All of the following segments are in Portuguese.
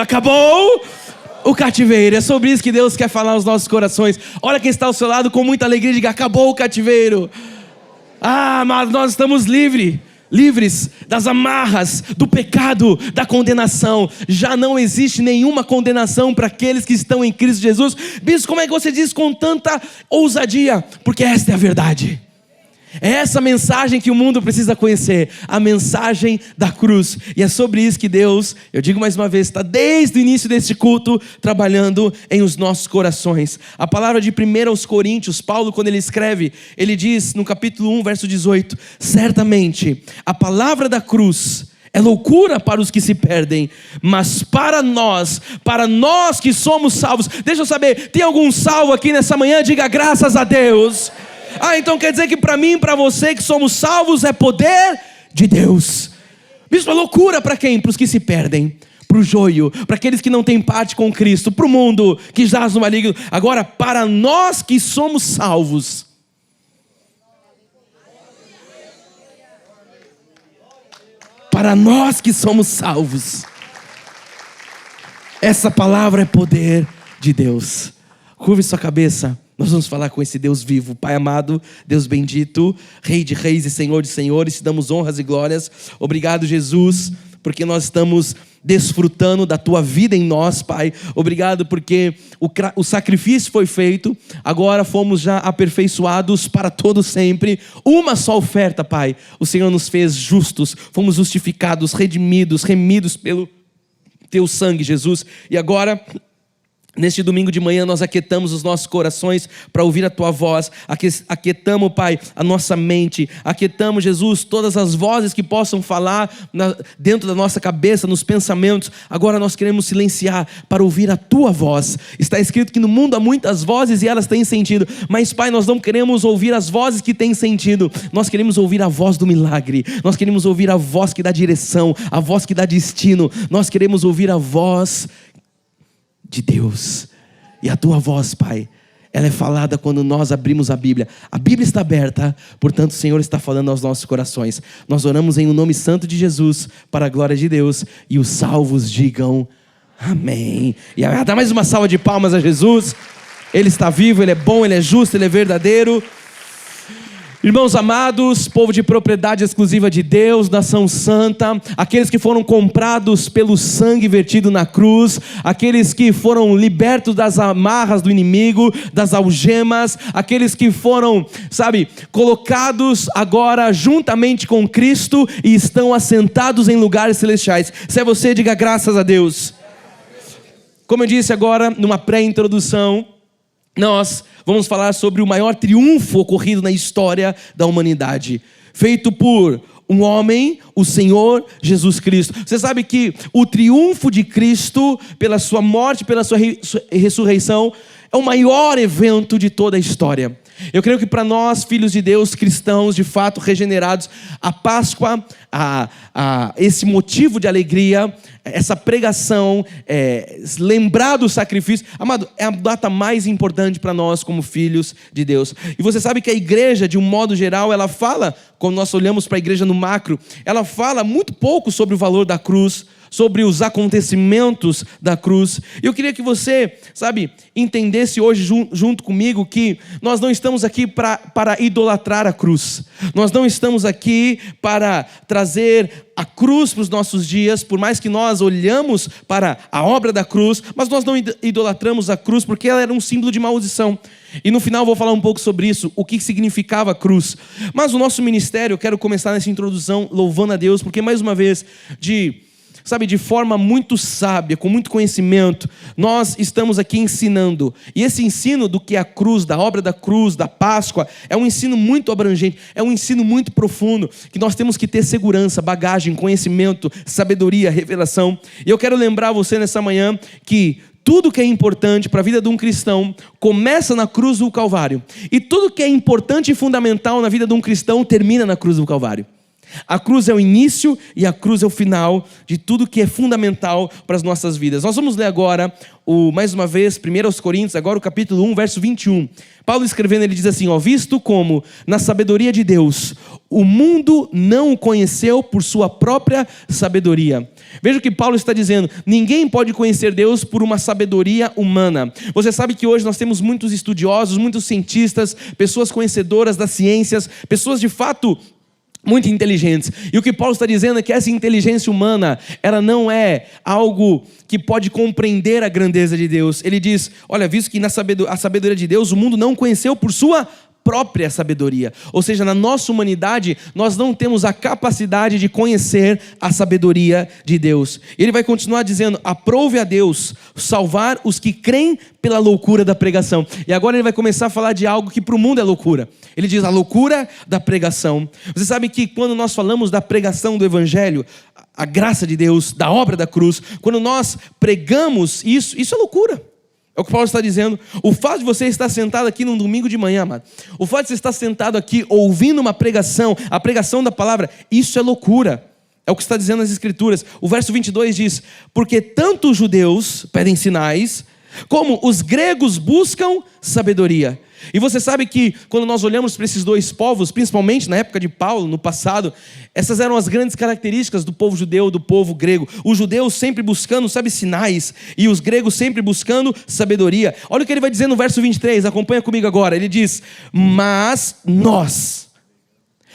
Acabou o cativeiro. É sobre isso que Deus quer falar aos nossos corações. Olha quem está ao seu lado com muita alegria, diga: acabou o cativeiro. Mas nós estamos livres das amarras, do pecado, da condenação. Já não existe nenhuma condenação para aqueles que estão em Cristo Jesus. Bispo, como é que você diz com tanta ousadia? Porque esta é a verdade. É essa mensagem que o mundo precisa conhecer, a mensagem da cruz. E é sobre isso que Deus, eu digo mais uma vez, está desde o início deste culto trabalhando em os nossos corações. A palavra de 1 Coríntios, Paulo, quando ele escreve, ele diz no capítulo 1, verso 18: certamente a palavra da cruz é loucura para os que se perdem, mas para nós que somos salvos. Deixa eu saber, tem algum salvo aqui nessa manhã? Diga graças a Deus. Então quer dizer que para mim e para você que somos salvos é poder de Deus. Isso é loucura para quem? Para os que se perdem, para o joio, para aqueles que não têm parte com Cristo, para o mundo que jaz no maligno. Agora, para nós que somos salvos, essa palavra é poder de Deus. Curve sua cabeça. Nós vamos falar com esse Deus vivo. Pai amado, Deus bendito, Rei de reis e Senhor de senhores, te damos honras e glórias. Obrigado, Jesus, porque nós estamos desfrutando da tua vida em nós, Pai. Obrigado porque o sacrifício foi feito, agora fomos já aperfeiçoados para todo sempre. Uma só oferta, Pai. O Senhor nos fez justos, fomos justificados, redimidos, remidos pelo teu sangue, Jesus. E agora, neste domingo de manhã, nós aquietamos os nossos corações para ouvir a tua voz. Aquietamos, Pai, a nossa mente. Aquietamos, Jesus, todas as vozes que possam falar dentro da nossa cabeça, nos pensamentos. Agora nós queremos silenciar para ouvir a tua voz. Está escrito que no mundo há muitas vozes e elas têm sentido. Mas, Pai, nós não queremos ouvir as vozes que têm sentido. Nós queremos ouvir a voz do milagre. Nós queremos ouvir a voz que dá direção, a voz que dá destino. Nós queremos ouvir a voz de Deus. E a tua voz, Pai, ela é falada quando nós abrimos a Bíblia. A Bíblia está aberta, portanto o Senhor está falando aos nossos corações. Nós oramos em o nome santo de Jesus, para a glória de Deus, e os salvos digam amém. E dá mais uma salva de palmas a Jesus. Ele está vivo, Ele é bom, Ele é justo, Ele é verdadeiro. Irmãos amados, povo de propriedade exclusiva de Deus, nação santa, aqueles que foram comprados pelo sangue vertido na cruz, aqueles que foram libertos das amarras do inimigo, das algemas, aqueles que foram, colocados agora juntamente com Cristo e estão assentados em lugares celestiais. Se é você, diga graças a Deus. Como eu disse agora, numa pré-introdução, nós vamos falar sobre o maior triunfo ocorrido na história da humanidade, feito por um homem, o Senhor Jesus Cristo. Você sabe que o triunfo de Cristo, pela sua morte, pela sua ressurreição, é o maior evento de toda a história. Eu creio que para nós, filhos de Deus, cristãos, de fato regenerados, a Páscoa, esse motivo de alegria, essa pregação, lembrar do sacrifício, amado, é a data mais importante para nós como filhos de Deus. E você sabe que a igreja, de um modo geral, ela fala, quando nós olhamos para a igreja no macro, ela fala muito pouco sobre o valor da cruz, sobre os acontecimentos da cruz. Eu queria que você, entendesse hoje junto comigo que nós não estamos aqui para idolatrar a cruz. Nós não estamos aqui para trazer a cruz para os nossos dias, por mais que nós olhamos para a obra da cruz, mas nós não idolatramos a cruz porque ela era um símbolo de maldição. E no final eu vou falar um pouco sobre isso, o que significava a cruz. Mas o nosso ministério, eu quero começar nessa introdução louvando a Deus, porque mais uma vez, de forma muito sábia, com muito conhecimento, nós estamos aqui ensinando. E esse ensino do que é a cruz, da obra da cruz, da Páscoa, é um ensino muito abrangente, é um ensino muito profundo, que nós temos que ter segurança, bagagem, conhecimento, sabedoria, revelação. E eu quero lembrar você nessa manhã que tudo que é importante para a vida de um cristão começa na cruz do Calvário. E tudo que é importante e fundamental na vida de um cristão termina na cruz do Calvário. A cruz é o início e a cruz é o final de tudo que é fundamental para as nossas vidas. Nós vamos ler agora, mais uma vez, 1 Coríntios, agora o capítulo 1, verso 21. Paulo escrevendo, ele diz assim, visto como, na sabedoria de Deus, o mundo não o conheceu por sua própria sabedoria. Veja o que Paulo está dizendo: ninguém pode conhecer Deus por uma sabedoria humana. Você sabe que hoje nós temos muitos estudiosos, muitos cientistas, pessoas conhecedoras das ciências, pessoas de fato muito inteligentes. E o que Paulo está dizendo é que essa inteligência humana, ela não é algo que pode compreender a grandeza de Deus. Ele diz, olha, visto que a sabedoria de Deus, o mundo não conheceu por sua própria sabedoria. Ou seja, na nossa humanidade, nós não temos a capacidade de conhecer a sabedoria de Deus. Ele vai continuar dizendo, aprove a Deus salvar os que creem pela loucura da pregação. E agora ele vai começar a falar de algo que para o mundo é loucura. Ele diz a loucura da pregação. Você sabe que quando nós falamos da pregação do Evangelho, a graça de Deus, da obra da cruz, quando nós pregamos isso é loucura. É o que Paulo está dizendo. O fato de você estar sentado aqui num domingo de manhã, amado, o fato de você estar sentado aqui ouvindo uma pregação, a pregação da palavra, isso é loucura. É o que está dizendo nas Escrituras. O verso 22 diz, porque tanto os judeus pedem sinais, como os gregos buscam sabedoria. E você sabe que quando nós olhamos para esses dois povos, principalmente na época de Paulo, no passado, essas eram as grandes características do povo judeu, do povo grego. Os judeus sempre buscando, sinais, e os gregos sempre buscando sabedoria. Olha o que ele vai dizer no verso 23, acompanha comigo agora. Ele diz, mas nós.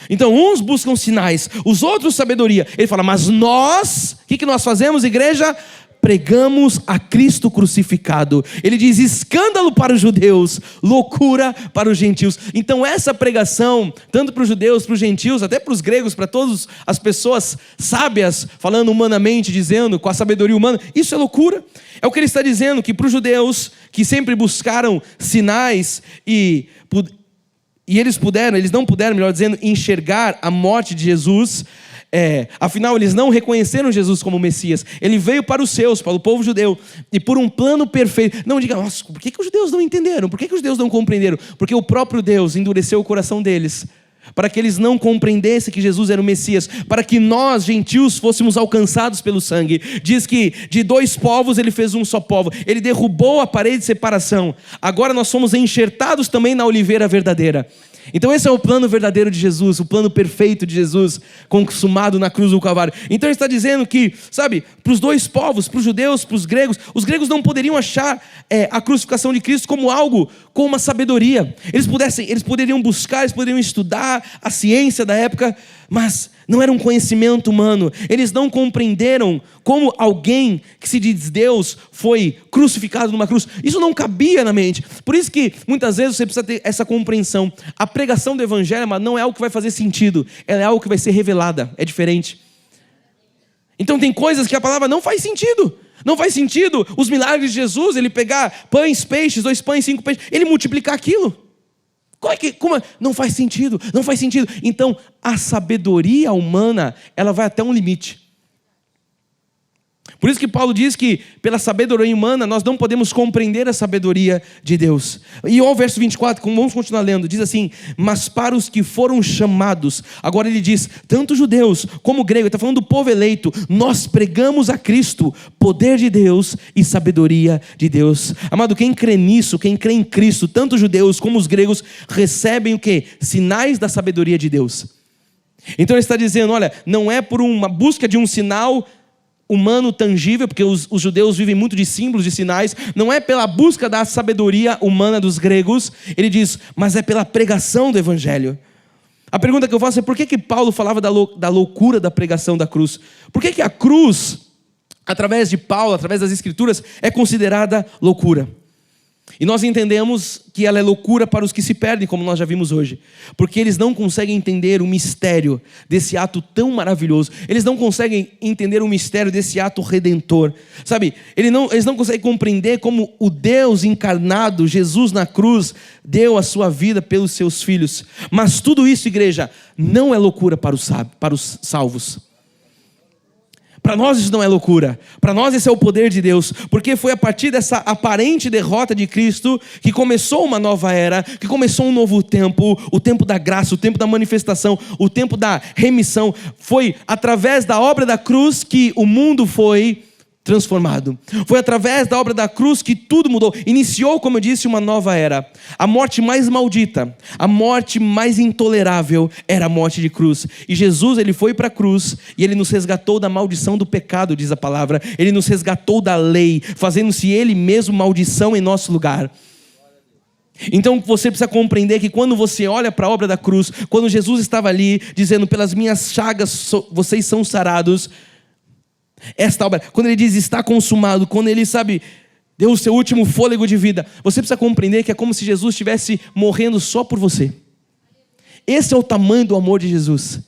Então uns buscam sinais, os outros sabedoria. Ele fala, mas nós, o que nós fazemos, igreja? Pregamos a Cristo crucificado. Ele diz, escândalo para os judeus, loucura para os gentios. Então essa pregação, tanto para os judeus, para os gentios, até para os gregos, para todas as pessoas sábias, falando humanamente, dizendo com a sabedoria humana, isso é loucura. É o que ele está dizendo, que para os judeus, que sempre buscaram sinais e eles não puderam, melhor dizendo, enxergar a morte de Jesus. Afinal, eles não reconheceram Jesus como Messias. Ele veio para os seus, para o povo judeu, e por um plano perfeito. Não diga, nossa, por que os judeus não entenderam? Por que os judeus não compreenderam? Porque o próprio Deus endureceu o coração deles, para que eles não compreendessem que Jesus era o Messias, para que nós, gentios, fôssemos alcançados pelo sangue. Diz que de dois povos ele fez um só povo. Ele derrubou a parede de separação. Agora nós somos enxertados também na oliveira verdadeira. Então esse é o plano verdadeiro de Jesus, o plano perfeito de Jesus, consumado na cruz do Calvário. Então ele está dizendo que, para os dois povos, para os judeus, para os gregos não poderiam achar a crucificação de Cristo como algo, com uma sabedoria. Eles poderiam buscar, eles poderiam estudar a ciência da época, mas não era um conhecimento humano. Eles não compreenderam como alguém que se diz Deus foi crucificado numa cruz. Isso não cabia na mente. Por isso que muitas vezes você precisa ter essa compreensão. A pregação do Evangelho, mas não é algo que vai fazer sentido. Ela é algo que vai ser revelada. É diferente. Então tem coisas que a palavra não faz sentido. Não faz sentido os milagres de Jesus, ele pegar pães, peixes, 2 pães, 5 peixes, ele multiplicar aquilo. Não faz sentido, não faz sentido. Então, a sabedoria humana, ela vai até um limite. Por isso que Paulo diz que pela sabedoria humana nós não podemos compreender a sabedoria de Deus. E o verso 24, vamos continuar lendo, diz assim, mas para os que foram chamados, agora ele diz, tanto judeus como gregos, ele está falando do povo eleito, nós pregamos a Cristo, poder de Deus e sabedoria de Deus. Amado, quem crê nisso, quem crê em Cristo, tanto os judeus como os gregos, recebem o quê? Sinais da sabedoria de Deus. Então ele está dizendo, olha, não é por uma busca de um sinal humano tangível, porque os judeus vivem muito de símbolos, de sinais, não é pela busca da sabedoria humana dos gregos, ele diz, mas é pela pregação do Evangelho. A pergunta que eu faço é por que Paulo falava da loucura da pregação da cruz? Por que a cruz, através de Paulo, através das Escrituras, é considerada loucura? E nós entendemos que ela é loucura para os que se perdem, como nós já vimos hoje. Porque eles não conseguem entender o mistério desse ato tão maravilhoso. Eles não conseguem entender o mistério desse ato redentor. Eles não conseguem compreender como o Deus encarnado, Jesus na cruz, deu a sua vida pelos seus filhos. Mas tudo isso, igreja, não é loucura para os salvos. Para nós isso não é loucura, para nós esse é o poder de Deus, porque foi a partir dessa aparente derrota de Cristo que começou uma nova era, que começou um novo tempo, o tempo da graça, o tempo da manifestação, o tempo da remissão. Foi através da obra da cruz que o mundo foi transformado. Foi através da obra da cruz que tudo mudou. Iniciou, como eu disse, uma nova era. A morte mais maldita, a morte mais intolerável era a morte de cruz. E Jesus, ele foi para a cruz e ele nos resgatou da maldição do pecado, diz a palavra. Ele nos resgatou da lei, fazendo-se ele mesmo maldição em nosso lugar. Então você precisa compreender que quando você olha para a obra da cruz, quando Jesus estava ali dizendo: pelas minhas chagas vocês são sarados, esta obra, quando ele diz está consumado, quando ele, deu o seu último fôlego de vida, você precisa compreender que é como se Jesus estivesse morrendo só por você. Esse é o tamanho do amor de Jesus.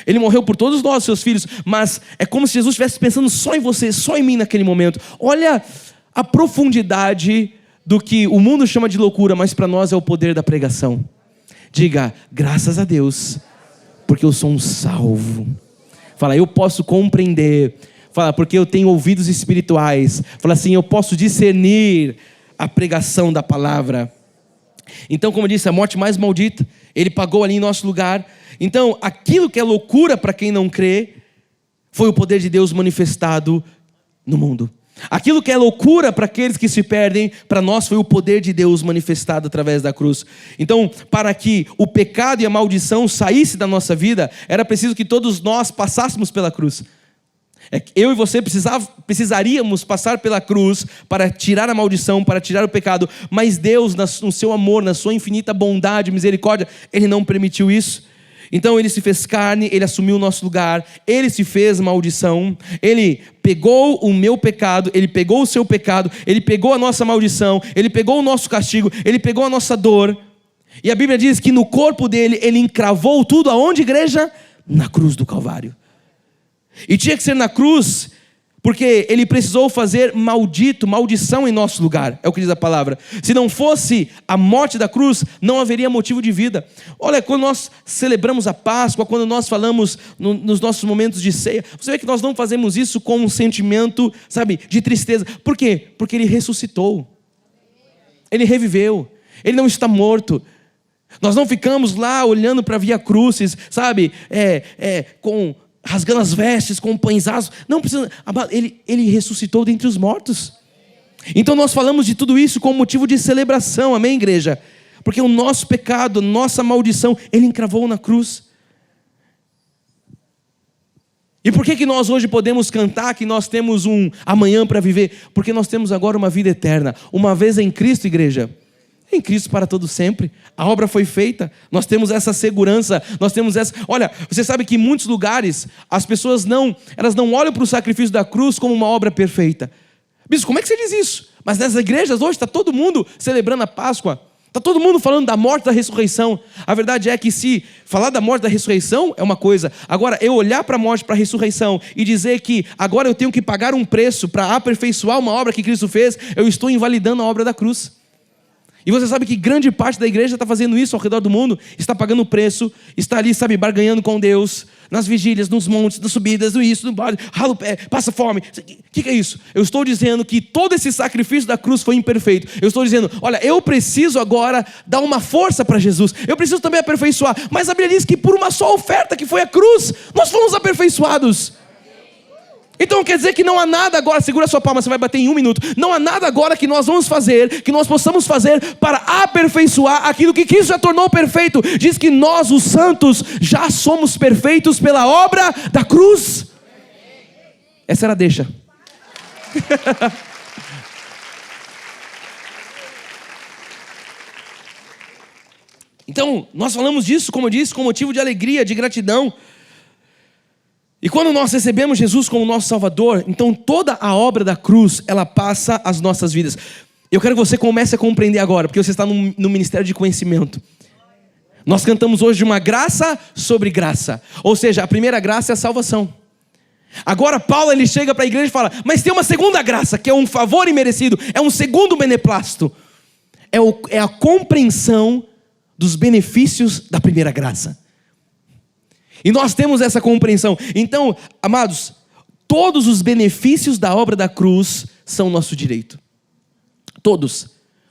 Ele morreu por todos nós, seus filhos, mas é como se Jesus estivesse pensando só em você, só em mim naquele momento. Olha a profundidade do que o mundo chama de loucura, mas para nós é o poder da pregação. Diga: graças a Deus, porque eu sou um salvo. Fala: eu posso compreender. Fala: porque eu tenho ouvidos espirituais. Fala assim: eu posso discernir a pregação da palavra. Então, como eu disse, a morte mais maldita, ele pagou ali em nosso lugar. Então, aquilo que é loucura para quem não crê, foi o poder de Deus manifestado no mundo. Aquilo que é loucura para aqueles que se perdem, para nós foi o poder de Deus manifestado através da cruz. Então, para que o pecado e a maldição saísse da nossa vida, era preciso que todos nós passássemos pela cruz. Eu e você precisaríamos passar pela cruz para tirar a maldição, para tirar o pecado. Mas Deus, no seu amor, na sua infinita bondade e misericórdia, Ele não permitiu isso. Então Ele se fez carne, Ele assumiu o nosso lugar, Ele se fez maldição, Ele pegou o meu pecado, Ele pegou o seu pecado, Ele pegou a nossa maldição, Ele pegou o nosso castigo, Ele pegou a nossa dor. E a Bíblia diz que no corpo dele, Ele encravou tudo aonde, igreja? Na cruz do Calvário. E tinha que ser na cruz, porque Ele precisou fazer maldição em nosso lugar, é o que diz a palavra. Se não fosse a morte da cruz, não haveria motivo de vida. Olha, quando nós celebramos a Páscoa, quando nós falamos nos nossos momentos de ceia, você vê que nós não fazemos isso com um sentimento, de tristeza. Por quê? Porque Ele ressuscitou, Ele reviveu, Ele não está morto. Nós não ficamos lá olhando para a Via Crucis, rasgando as vestes com pães asmos. Não precisa. Ele ressuscitou dentre os mortos. Então nós falamos de tudo isso com motivo de celebração, amém, igreja? Porque o nosso pecado, nossa maldição, Ele encravou na cruz. E por que nós hoje podemos cantar que nós temos um amanhã para viver? Porque nós temos agora uma vida eterna, uma vez em Cristo, igreja. Em Cristo para todo sempre. A obra foi feita. Nós temos essa segurança. Nós temos essa... Olha, você sabe que em muitos lugares as pessoas não olham para o sacrifício da cruz como uma obra perfeita. Bispo, como é que você diz isso? Mas nas igrejas hoje está todo mundo celebrando a Páscoa. Está todo mundo falando da morte e da ressurreição. A verdade é que se falar da morte e da ressurreição é uma coisa. Agora, eu olhar para a morte e para a ressurreição e dizer que agora eu tenho que pagar um preço para aperfeiçoar uma obra que Cristo fez, eu estou invalidando a obra da cruz. E você sabe que grande parte da igreja está fazendo isso ao redor do mundo, está pagando o preço, está ali, barganhando com Deus, nas vigílias, nos montes, nas subidas, no isso, no vale, rala o pé, passa fome. O que é isso? Eu estou dizendo que todo esse sacrifício da cruz foi imperfeito. Eu estou dizendo, olha, eu preciso agora dar uma força para Jesus, eu preciso também aperfeiçoar. Mas a Bíblia diz que por uma só oferta, que foi a cruz, nós fomos aperfeiçoados. Então quer dizer que não há nada agora, segura sua palma, você vai bater em 1 minuto. Não há nada agora que nós vamos fazer, que nós possamos fazer para aperfeiçoar aquilo que Cristo já tornou perfeito. Diz que nós, os santos, já somos perfeitos pela obra da cruz. Essa era a deixa. Então, nós falamos disso, como eu disse, com motivo de alegria, de gratidão. E quando nós recebemos Jesus como nosso Salvador, então toda a obra da cruz, ela passa as nossas vidas. Eu quero que você comece a compreender agora, porque você está no ministério de conhecimento. Nós cantamos hoje de uma graça sobre graça. Ou seja, a primeira graça é a salvação. Agora Paulo, ele chega para a igreja e fala, mas tem uma segunda graça, que é um favor imerecido, é um segundo beneplácito. É a compreensão dos benefícios da primeira graça. E nós temos essa compreensão. Então, amados, todos os benefícios da obra da cruz são nosso direito. Todos.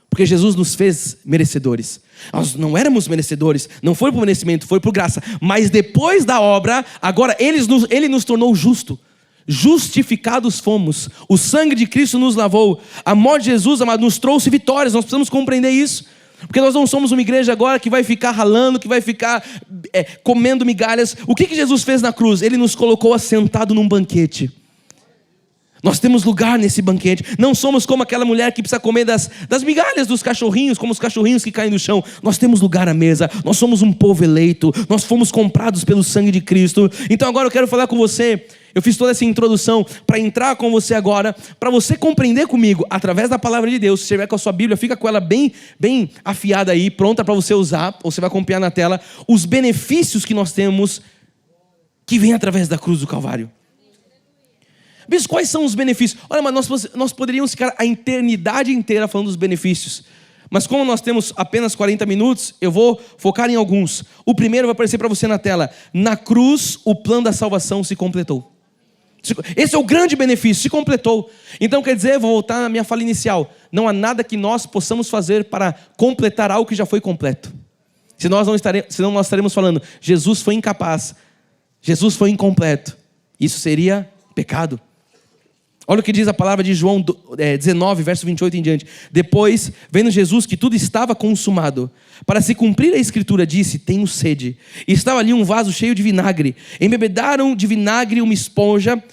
Porque Jesus nos fez merecedores. Nós não éramos merecedores, não foi por merecimento, foi por graça. Mas depois da obra, agora Ele nos tornou justo. justificados fomos. O sangue de Cristo nos lavou. A morte de Jesus, amado, nos trouxe vitórias. Nós precisamos compreender isso. Porque nós não somos uma igreja agora que vai ficar ralando, que vai ficar comendo migalhas. O que Jesus fez na cruz? Ele nos colocou assentado num banquete. Nós temos lugar nesse banquete. Não somos como aquela mulher que precisa comer das migalhas dos cachorrinhos, como os cachorrinhos que caem no chão. Nós temos lugar à mesa. Nós somos um povo eleito. Nós fomos comprados pelo sangue de Cristo. Então agora eu quero falar com você. Eu fiz toda essa introdução para entrar com você agora, para você compreender comigo, através da palavra de Deus. Se você estiver com a sua Bíblia, fica com ela bem afiada aí, pronta para você usar, ou você vai acompanhar na tela, os benefícios que nós temos, que vêm através da cruz do Calvário. Mas quais são os benefícios? Olha, mas nós poderíamos ficar a eternidade inteira falando dos benefícios. Mas como nós temos apenas 40 minutos, eu vou focar em alguns. O primeiro vai aparecer para você na tela. Na cruz, o plano da salvação se completou. Esse é o grande benefício, se completou. Então quer dizer, vou voltar na minha fala inicial. Não há nada que nós possamos fazer para completar algo que já foi completo. Senão nós estaremos falando, Jesus foi incapaz. Jesus foi incompleto. Isso seria pecado. Olha o que diz a palavra de João 19, verso 28 em diante. Depois, vendo Jesus que tudo estava consumado, para se cumprir a escritura, disse, tenho sede. E estava ali um vaso cheio de vinagre. Embebedaram de vinagre uma esponja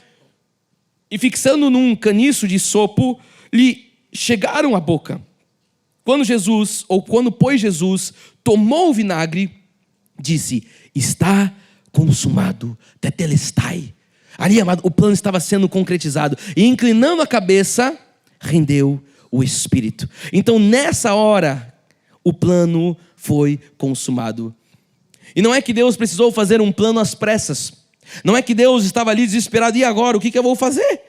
e fixando num caniço de sopo, lhe chegaram à boca. Quando pois Jesus tomou o vinagre, disse, está consumado, tetelestai. Ali, amado, o plano estava sendo concretizado. E inclinando a cabeça, rendeu o Espírito. Então, nessa hora, o plano foi consumado. E não é que Deus precisou fazer um plano às pressas. Não é que Deus estava ali desesperado. E agora, o que eu vou fazer?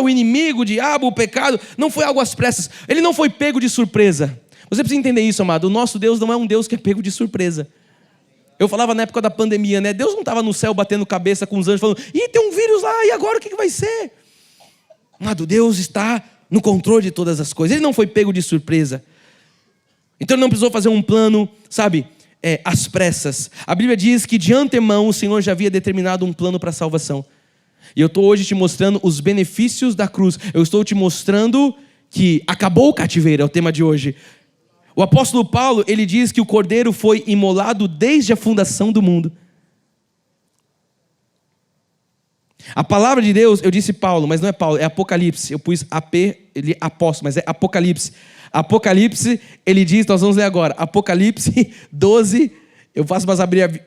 O inimigo, o diabo, o pecado. Não foi algo às pressas. Ele não foi pego de surpresa. Você precisa entender isso, amado. O nosso Deus não é um Deus que é pego de surpresa. Eu falava na época da pandemia, né? Deus não estava no céu batendo cabeça com os anjos falando, tem um vírus lá, e agora o que vai ser? Amado, Deus está no controle de todas as coisas. Ele não foi pego de surpresa. Então ele não precisou fazer um plano, às pressas. A Bíblia diz que de antemão o Senhor já havia determinado um plano para a salvação. E eu estou hoje te mostrando os benefícios da cruz. Eu estou te mostrando que acabou o cativeiro, é o tema de hoje. O apóstolo Paulo, ele diz que o cordeiro foi imolado desde a fundação do mundo. A palavra de Deus, eu disse Paulo, mas não é Paulo, é Apocalipse. Eu pus apóstolo, mas é Apocalipse. Apocalipse, ele diz, nós vamos ler agora, Apocalipse 12, eu faço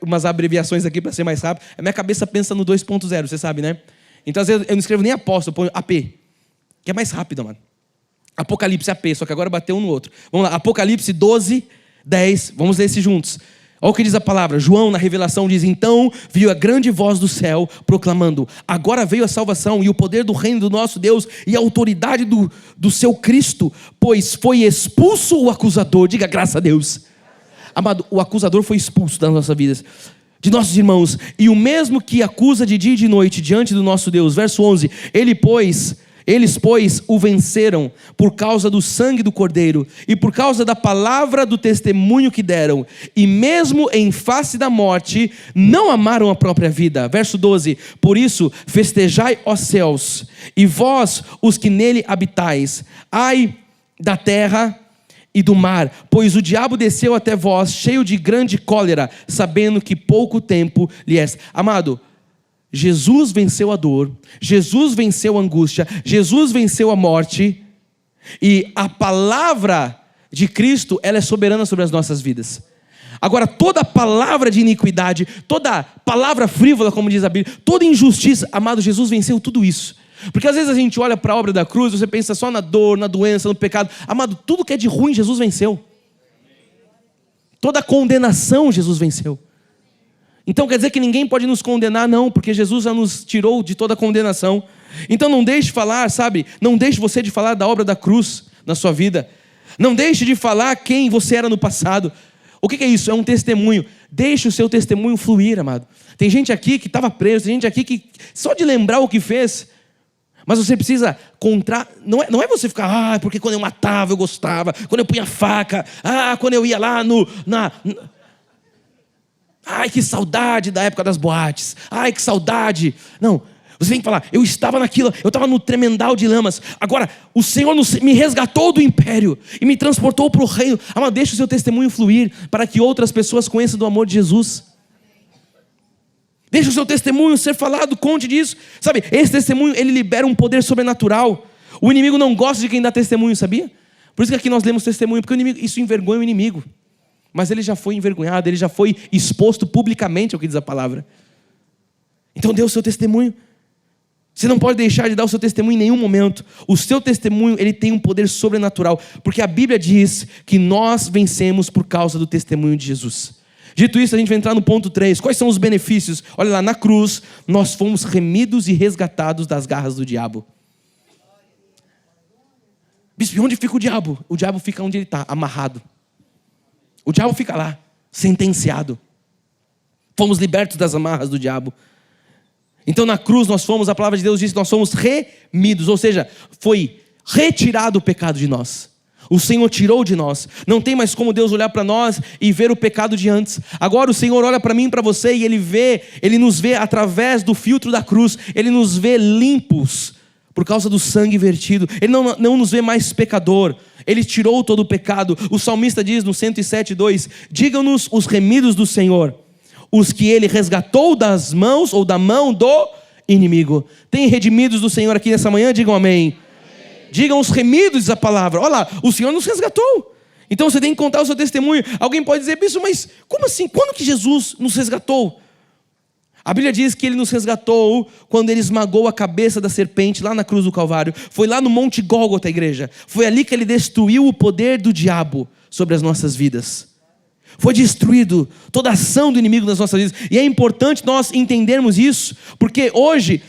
umas abreviações aqui para ser mais rápido. A minha cabeça pensa no 2.0, você sabe, né? Então às vezes eu não escrevo nem apóstolo, eu ponho AP, que é mais rápido, mano. Apocalipse AP, só que agora bateu um no outro. Vamos lá, Apocalipse 12, 10. Vamos ler esse juntos. Olha o que diz a palavra. João, na revelação, diz, então viu a grande voz do céu, proclamando, agora veio a salvação e o poder do reino do nosso Deus e a autoridade do seu Cristo, pois foi expulso o acusador. Diga graças a Deus. Amado, o acusador foi expulso das nossas vidas, de nossos irmãos. E o mesmo que acusa de dia e de noite diante do nosso Deus. Verso 11, eles, pois, o venceram por causa do sangue do Cordeiro e por causa da palavra do testemunho que deram. E mesmo em face da morte, não amaram a própria vida. Verso 12, por isso, festejai, ó céus, e vós, os que nele habitais. Ai da terra e do mar, pois o diabo desceu até vós, cheio de grande cólera, sabendo que pouco tempo lhe é. Amado, Jesus venceu a dor, Jesus venceu a angústia, Jesus venceu a morte, e a palavra de Cristo, ela é soberana sobre as nossas vidas. Agora, toda palavra de iniquidade, toda palavra frívola, como diz a Bíblia, toda injustiça, amado, Jesus venceu tudo isso. Porque às vezes a gente olha para a obra da cruz, você pensa só na dor, na doença, no pecado. Amado, tudo que é de ruim, Jesus venceu. Toda condenação, Jesus venceu. Então quer dizer que ninguém pode nos condenar? Não, porque Jesus já nos tirou de toda condenação. Então não deixe de falar, não deixe você de falar da obra da cruz na sua vida. Não deixe de falar quem você era no passado. O que é isso? É um testemunho. Deixe o seu testemunho fluir, amado. Tem gente aqui que estava preso, tem gente aqui que só de lembrar o que fez, mas você precisa não é você ficar, porque quando eu matava eu gostava, quando eu punha faca, quando eu ia lá ai, que saudade da época das boates. Ai, que saudade. Não, Você tem que falar, eu estava naquilo, eu estava no tremendal de lamas. Agora, o Senhor me resgatou do império e me transportou para o reino. Amado, deixa o seu testemunho fluir para que outras pessoas conheçam do amor de Jesus. Deixa o seu testemunho ser falado, conte disso. Sabe, esse testemunho, ele libera um poder sobrenatural. O inimigo não gosta de quem dá testemunho, sabia? Por isso que aqui nós lemos testemunho, porque o inimigo, isso envergonha o inimigo. Mas ele já foi envergonhado, ele já foi exposto publicamente, é o que diz a palavra. Então dê o seu testemunho. Você não pode deixar de dar o seu testemunho em nenhum momento. O seu testemunho, ele tem um poder sobrenatural. Porque a Bíblia diz que nós vencemos por causa do testemunho de Jesus. Dito isso, a gente vai entrar no ponto 3. Quais são os benefícios? Olha lá, na cruz, nós fomos remidos e resgatados das garras do diabo. Bispo, onde fica o diabo? O diabo fica onde ele está, amarrado. O diabo fica lá, sentenciado. Fomos libertos das amarras do diabo. Então na cruz nós fomos, a palavra de Deus diz que nós somos remidos, ou seja, foi retirado o pecado de nós. O Senhor tirou de nós. Não tem mais como Deus olhar para nós e ver o pecado de antes. Agora o Senhor olha para mim e para você e Ele nos vê através do filtro da cruz. Ele nos vê limpos por causa do sangue vertido. Ele não nos vê mais pecador. Ele tirou todo o pecado. O salmista diz no 107:2: digam-nos os remidos do Senhor, os que Ele resgatou das mãos ou da mão do inimigo. Tem redimidos do Senhor aqui nessa manhã? Digam amém. Digam os remidos da palavra. Olha lá, o Senhor nos resgatou. Então você tem que contar o seu testemunho. Alguém pode dizer, bispo, mas como assim? Quando que Jesus nos resgatou? A Bíblia diz que Ele nos resgatou quando Ele esmagou a cabeça da serpente lá na cruz do Calvário. Foi lá no Monte Gólgota, igreja. Foi ali que Ele destruiu o poder do diabo sobre as nossas vidas. Foi destruído toda a ação do inimigo nas nossas vidas. E é importante nós entendermos isso, porque hoje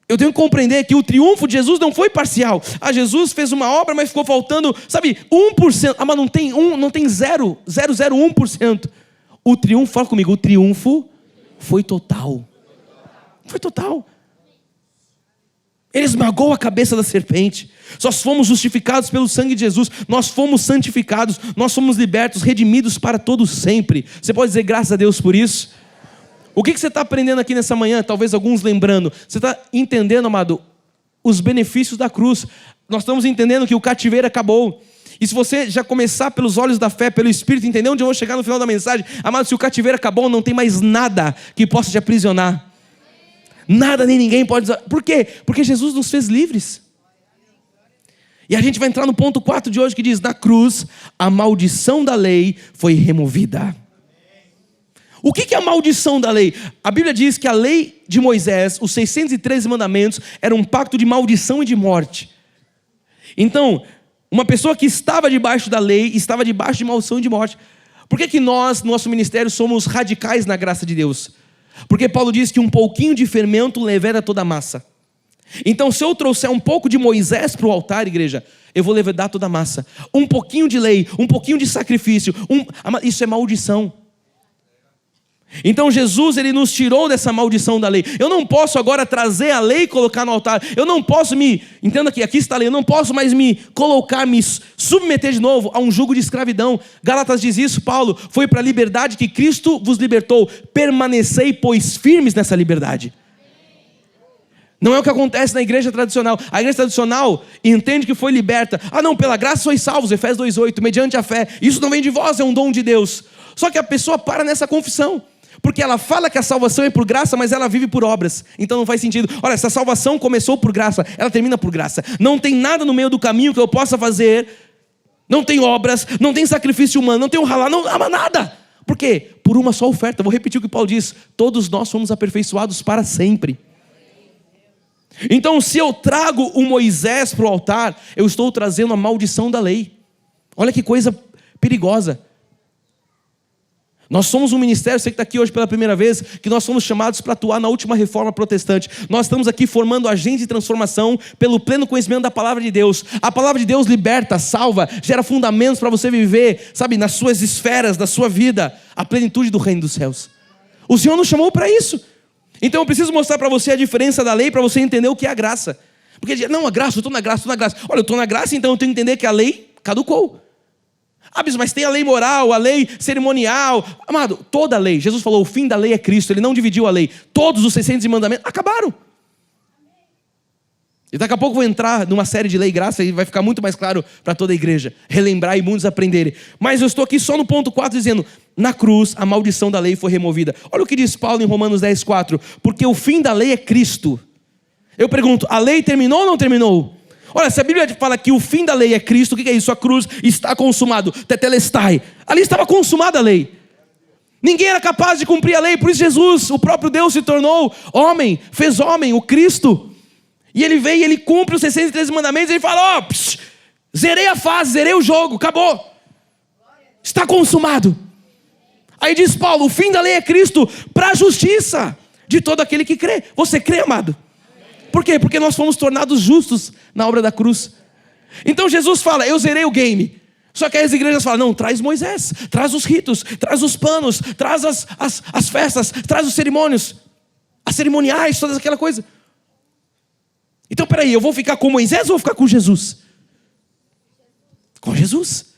eu tenho que compreender que o triunfo de Jesus não foi parcial. Jesus fez uma obra, mas ficou faltando, 1%. Mas não tem 0,001%. O triunfo, fala comigo, o triunfo foi total. Foi total. Ele esmagou a cabeça da serpente. Nós fomos justificados pelo sangue de Jesus. Nós fomos santificados. Nós fomos libertos, redimidos para todo sempre. Você pode dizer graças a Deus por isso? O que você está aprendendo aqui nessa manhã? Talvez alguns lembrando. Você está entendendo, amado, os benefícios da cruz. Nós estamos entendendo que o cativeiro acabou. E se você já começar pelos olhos da fé, pelo Espírito, entender onde eu vou chegar no final da mensagem, amado, se o cativeiro acabou, não tem mais nada que possa te aprisionar. Nada nem ninguém pode... Por quê? Porque Jesus nos fez livres. E a gente vai entrar no ponto 4 de hoje que diz, na cruz, a maldição da lei foi removida. O que é a maldição da lei? A Bíblia diz que a lei de Moisés, os 613 mandamentos, era um pacto de maldição e de morte. Então, uma pessoa que estava debaixo da lei, estava debaixo de maldição e de morte. Por que nós, no nosso ministério, somos radicais na graça de Deus? Porque Paulo diz que um pouquinho de fermento leveda toda a massa. Então, se eu trouxer um pouco de Moisés para o altar, igreja, eu vou levedar toda a massa. Um pouquinho de lei, um pouquinho de sacrifício, isso é maldição. Então Jesus, Ele nos tirou dessa maldição da lei. Eu não posso agora trazer a lei e colocar no altar. Eu não posso entenda aqui está a lei, eu não posso mais me submeter de novo a um jugo de escravidão. Gálatas diz isso, Paulo, foi para a liberdade que Cristo vos libertou. Permanecei, pois, firmes nessa liberdade. Não é o que acontece na igreja tradicional. A igreja tradicional entende que foi liberta. Não, pela graça sois salvos, Efésios 2,8, mediante a fé. Isso não vem de vós, é um dom de Deus. Só que a pessoa para nessa confissão. Porque ela fala que a salvação é por graça, mas ela vive por obras. Então não faz sentido. Olha, essa salvação começou por graça, ela termina por graça. Não tem nada no meio do caminho que eu possa fazer. Não tem obras, não tem sacrifício humano, não tem ralar, não há nada. Por quê? Por uma só oferta. Vou repetir o que Paulo diz. Todos nós somos aperfeiçoados para sempre. Então, se eu trago o Moisés para o altar, eu estou trazendo a maldição da lei. Olha que coisa perigosa. Nós somos um ministério, você que está aqui hoje pela primeira vez, que nós somos chamados para atuar na última reforma protestante. Nós estamos aqui formando agentes de transformação pelo pleno conhecimento da palavra de Deus. A palavra de Deus liberta, salva, gera fundamentos para você viver, nas suas esferas, da sua vida, a plenitude do reino dos céus. O Senhor nos chamou para isso. Então eu preciso mostrar para você a diferença da lei, para você entender o que é a graça. Porque não, a graça, eu estou na graça, Olha, eu estou na graça, então eu tenho que entender que a lei caducou. Mas tem a lei moral, a lei cerimonial. Amado, toda a lei. Jesus falou, o fim da lei é Cristo. Ele não dividiu a lei. Todos os 600 mandamentos acabaram. E daqui a pouco eu vou entrar numa série de lei e graça e vai ficar muito mais claro para toda a igreja. Relembrar e muitos aprenderem. Mas eu estou aqui só no ponto 4 dizendo, na cruz a maldição da lei foi removida. Olha o que diz Paulo em Romanos 10:4. Porque o fim da lei é Cristo. Eu pergunto, a lei terminou ou não terminou? Olha, se a Bíblia fala que o fim da lei é Cristo, o que é isso? A cruz está consumado. Tetelestai. Ali estava consumada a lei. Ninguém era capaz de cumprir a lei. Por isso Jesus, o próprio Deus, se tornou homem. Fez homem, o Cristo. E ele veio e ele cumpre os 613 mandamentos. E ele fala, zerei a fase, zerei o jogo, acabou. Está consumado. Aí diz Paulo, o fim da lei é Cristo para a justiça de todo aquele que crê. Você crê, amado? Por quê? Porque nós fomos tornados justos na obra da cruz. Então Jesus fala, eu zerei o game. Só que aí as igrejas falam, não, traz Moisés, traz os ritos, traz os panos, traz as festas, traz os cerimônios, as cerimoniais, toda aquela coisa. Então peraí, eu vou ficar com Moisés ou vou ficar com Jesus? Com Jesus,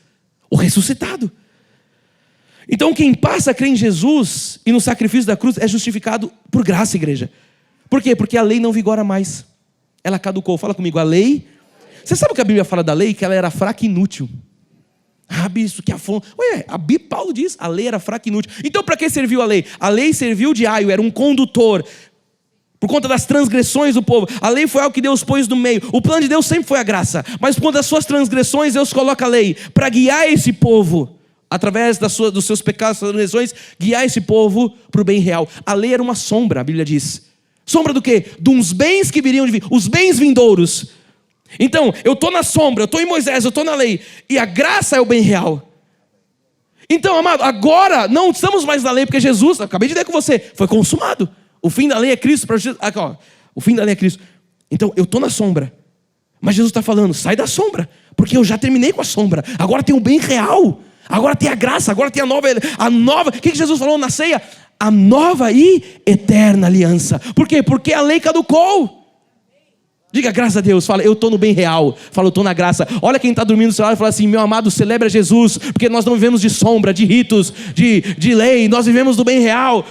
o ressuscitado. Então quem passa a crer em Jesus e no sacrifício da cruz é justificado por graça, igreja. Por quê? Porque a lei não vigora mais. Ela caducou. Fala comigo, a lei... Você sabe o que a Bíblia fala da lei? Que ela era fraca e inútil. Bispo, que afronta. Paulo diz, a lei era fraca e inútil. Então para que serviu a lei? A lei serviu de aio, era um condutor. Por conta das transgressões do povo. A lei foi algo que Deus pôs no meio. O plano de Deus sempre foi a graça. Mas por conta das suas transgressões, Deus coloca a lei para guiar esse povo. Através dos seus pecados, das transgressões, guiar esse povo para o bem real. A lei era uma sombra, a Bíblia diz. Sombra do quê? De uns bens que viriam de vir. Os bens vindouros. Então, eu estou na sombra, eu estou em Moisés, eu estou na lei. E a graça é o bem real. Então, amado, agora não estamos mais na lei, porque Jesus, acabei de dizer com você, foi consumado. O fim da lei é Cristo. O fim da lei é Cristo. Então, eu estou na sombra. Mas Jesus está falando, sai da sombra. Porque eu já terminei com a sombra. Agora tem o bem real. Agora tem a graça. Agora tem a nova. O que Jesus falou na ceia? A nova e eterna aliança. Por quê? Porque a lei caducou. Diga graças a Deus. Fala, eu estou no bem real. Fala, eu estou na graça. Olha quem está dormindo no seu lado e fala assim, meu amado, celebra Jesus. Porque nós não vivemos de sombra, de ritos, de lei. Nós vivemos do bem real.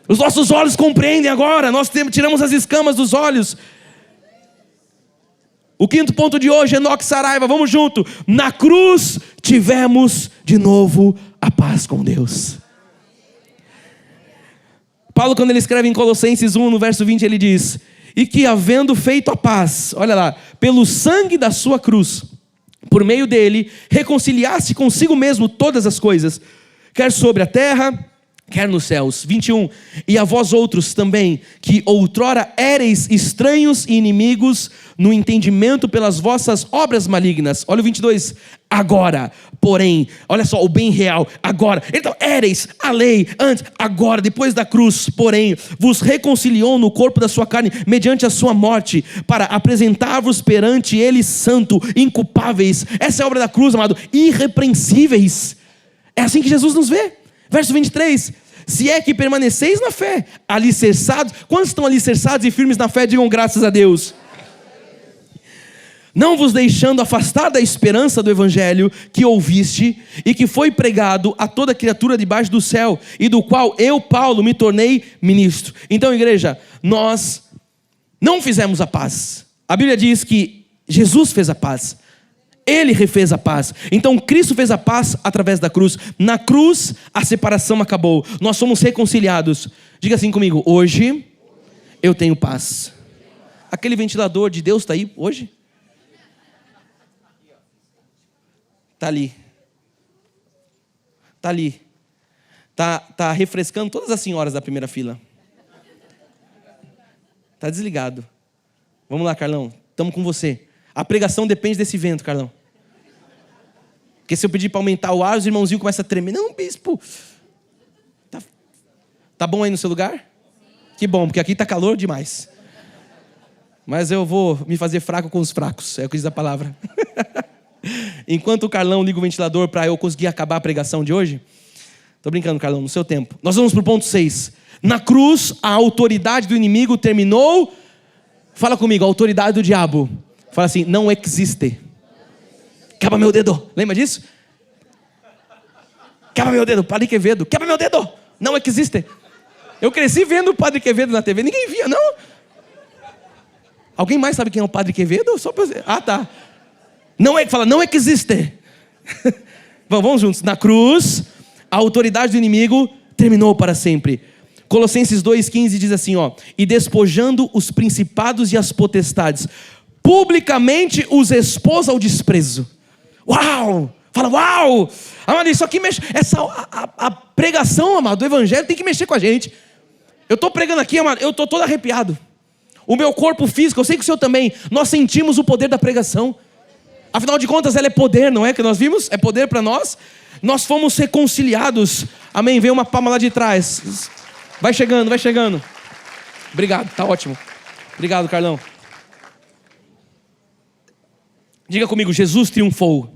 Os nossos olhos compreendem agora. Nós tiramos as escamas dos olhos. O quinto ponto de hoje, Enoque Saraiva, vamos junto. Na cruz tivemos de novo a paz com Deus. Paulo, quando ele escreve em Colossenses 1, no verso 20, ele diz, e que havendo feito a paz, olha lá, pelo sangue da sua cruz, por meio dele, reconciliasse consigo mesmo todas as coisas, quer sobre a terra, quer nos céus. 21, e a vós outros também, que outrora éreis estranhos e inimigos no entendimento pelas vossas obras malignas. Olha o 22, agora, porém, olha só, o bem real, agora. Então, éreis, a lei, antes, agora, depois da cruz, porém, vos reconciliou no corpo da sua carne, mediante a sua morte, para apresentar-vos perante ele santo, inculpáveis. Essa é a obra da cruz, amado, irrepreensíveis. É assim que Jesus nos vê. Verso 23, se é que permaneceis na fé, alicerçados. Quantos estão alicerçados e firmes na fé? Digam graças a Deus. Não vos deixando afastar da esperança do evangelho que ouviste e que foi pregado a toda criatura debaixo do céu, e do qual eu, Paulo, me tornei ministro. Então, igreja, nós não fizemos a paz. A Bíblia diz que Jesus fez a paz. Ele refez a paz. Então Cristo fez a paz através da cruz. Na cruz a separação acabou. Nós somos reconciliados. Diga assim comigo, hoje eu tenho paz. Aquele ventilador de Deus está aí hoje? Está ali. Está ali. Está refrescando todas as senhoras da primeira fila. Está desligado. Vamos lá, Carlão. Estamos com você. A pregação depende desse vento, Carlão. Porque se eu pedir para aumentar o ar, os irmãozinhos começam a tremer. Não, bispo. Tá bom aí no seu lugar? Que bom, porque aqui está calor demais. Mas eu vou me fazer fraco com os fracos. É o que diz a palavra. Enquanto o Carlão liga o ventilador para eu conseguir acabar a pregação de hoje. Estou brincando, Carlão, no seu tempo. Nós vamos para o ponto 6. Na cruz, a autoridade do inimigo terminou. Fala comigo, a autoridade do diabo. Fala assim, não existe. Quebra meu dedo. Lembra disso? Quebra meu dedo. Padre Quevedo. Quebra meu dedo. Não existe. Eu cresci vendo o Padre Quevedo na TV. Ninguém via, não. Alguém mais sabe quem é o Padre Quevedo? Só pra... Ah, tá. Não é que fala, não é que existe. Vamos juntos. Na cruz, a autoridade do inimigo terminou para sempre. Colossenses 2,15 diz assim, ó: e despojando os principados e as potestades, publicamente os expôs ao desprezo. Uau! Fala, uau! Amado, isso aqui mexe. A pregação, amado, do evangelho tem que mexer com a gente. Eu estou pregando aqui, amado, eu estou todo arrepiado. O meu corpo físico, eu sei que o seu também, nós sentimos o poder da pregação. Afinal de contas, ela é poder, não é? Que nós vimos? É poder para nós. Nós fomos reconciliados. Amém? Vem uma palma lá de trás. Vai chegando, vai chegando. Obrigado, tá ótimo. Obrigado, Carlão. Diga comigo, Jesus triunfou.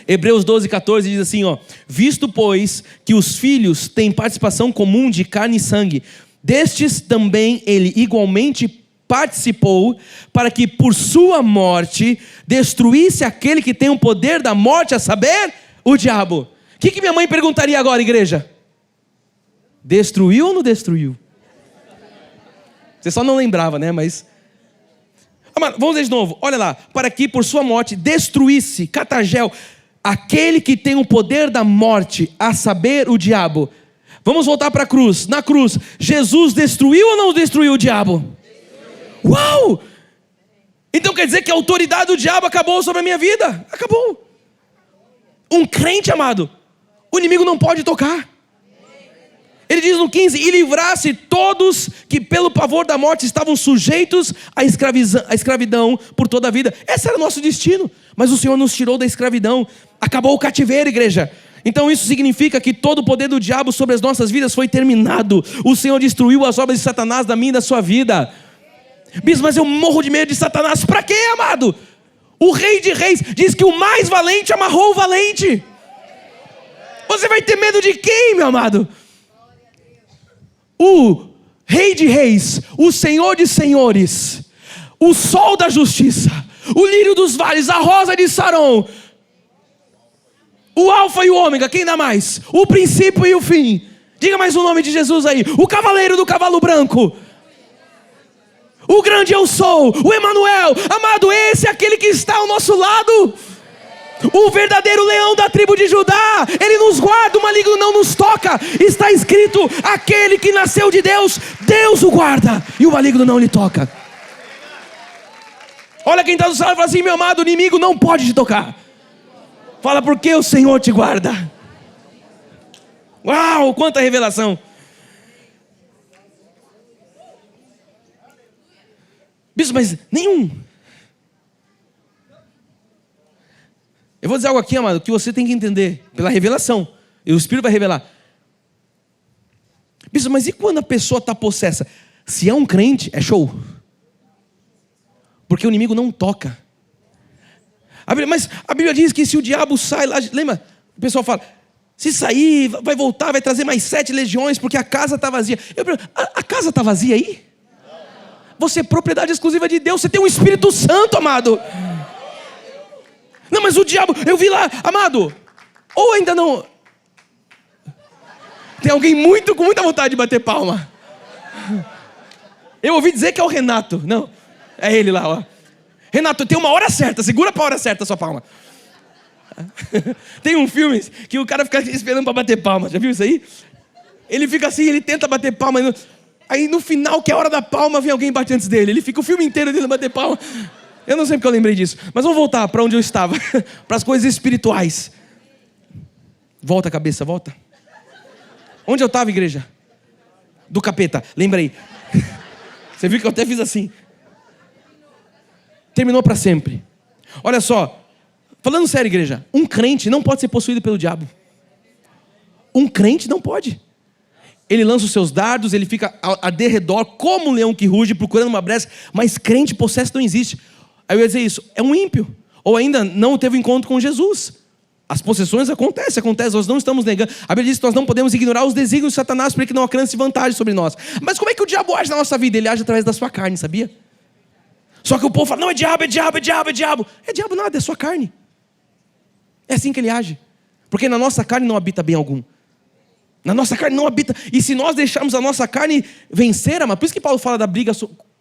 Hebreus 12,14 diz assim, ó: visto, pois, que os filhos têm participação comum de carne e sangue, destes também ele igualmente participou, para que por sua morte destruísse aquele que tem o poder da morte, a saber, o diabo. O que minha mãe perguntaria agora, igreja? Destruiu ou não destruiu? Você só não lembrava, né? Mas... vamos ver de novo, olha lá. Para que por sua morte destruísse, catagel, aquele que tem o poder da morte, a saber, o diabo. Vamos voltar para a cruz. Na cruz, Jesus destruiu ou não destruiu o diabo? Destruiu. Uau! Então quer dizer que a autoridade do diabo acabou sobre a minha vida? Acabou. Um crente, amado, o inimigo não pode tocar. Ele diz no 15, e livrasse todos que pelo pavor da morte estavam sujeitos à escravidão por toda a vida. Esse era o nosso destino, mas o Senhor nos tirou da escravidão. Acabou o cativeiro, igreja. Então isso significa que todo o poder do diabo sobre as nossas vidas foi terminado. O Senhor destruiu as obras de Satanás da minha e da sua vida. Bispo, mas eu morro de medo de Satanás. Para quê, amado? O Rei de Reis diz que o mais valente amarrou o valente. Você vai ter medo de quem, meu amado? O Rei de Reis, o Senhor de Senhores, o Sol da Justiça, o Lírio dos Vales, a Rosa de Saron, o Alfa e o Ômega, quem dá mais? O princípio e o fim. Diga mais o nome de Jesus aí. O Cavaleiro do Cavalo Branco, o grande eu sou, o Emanuel. Amado, esse é aquele que está ao nosso lado. O verdadeiro leão da tribo de Judá. Ele nos guarda, o maligno não nos toca. Está escrito, aquele que nasceu de Deus, Deus o guarda, e o maligno não lhe toca. Olha quem está do céu e fala assim, meu amado, o inimigo não pode te tocar. Fala, porque o Senhor te guarda. Uau, quanta revelação. Bispo, mas nenhum. Eu vou dizer algo aqui, amado, que você tem que entender pela revelação. E o Espírito vai revelar. Bispo, mas e quando a pessoa está possessa? Se é um crente, é show. Porque o inimigo não toca. Mas a Bíblia diz que se o diabo sai lá... Lembra? O pessoal fala, se sair, vai voltar, vai trazer mais 7 legiões, porque a casa está vazia. Eu pergunto, a casa está vazia aí? Você é propriedade exclusiva de Deus. Você tem um Espírito Santo, amado. Não, mas o diabo, eu vi lá, amado. Ou ainda não... Tem alguém com muita vontade de bater palma. Eu ouvi dizer que é o Renato. Não, é ele lá, ó. Renato, tem uma hora certa, segura para a hora certa a sua palma. Tem um filme que o cara fica esperando para bater palma. Já viu isso aí? Ele fica assim, ele tenta bater palma. Aí no final, que é a hora da palma, vem alguém bater antes dele. Ele fica o filme inteiro dele bater palma. Eu não sei porque eu lembrei disso. Mas vamos voltar para onde eu estava. Para as coisas espirituais. Volta a cabeça, volta. Onde eu estava, igreja? Do capeta, lembrei. Você viu que eu até fiz assim. Terminou para sempre. Olha só. Falando sério, igreja. Um crente não pode ser possuído pelo diabo. Um crente não pode. Ele lança os seus dardos, ele fica a derredor como um leão que ruge, procurando uma brecha. Mas crente possesso não existe. Aí eu ia dizer isso. É um ímpio. Ou ainda não teve encontro com Jesus. As possessões acontecem. Nós não estamos negando. A Bíblia diz que nós não podemos ignorar os desígnios de Satanás para que não alcance vantagem sobre nós. Mas como é que o diabo age na nossa vida? Ele age através da sua carne, sabia? Só que o povo fala, não, é diabo, é diabo, é diabo, é diabo. É diabo nada, é sua carne. É assim que ele age. Porque na nossa carne não habita bem algum. Na nossa carne não habita. E se nós deixarmos a nossa carne vencer, por isso que Paulo fala da briga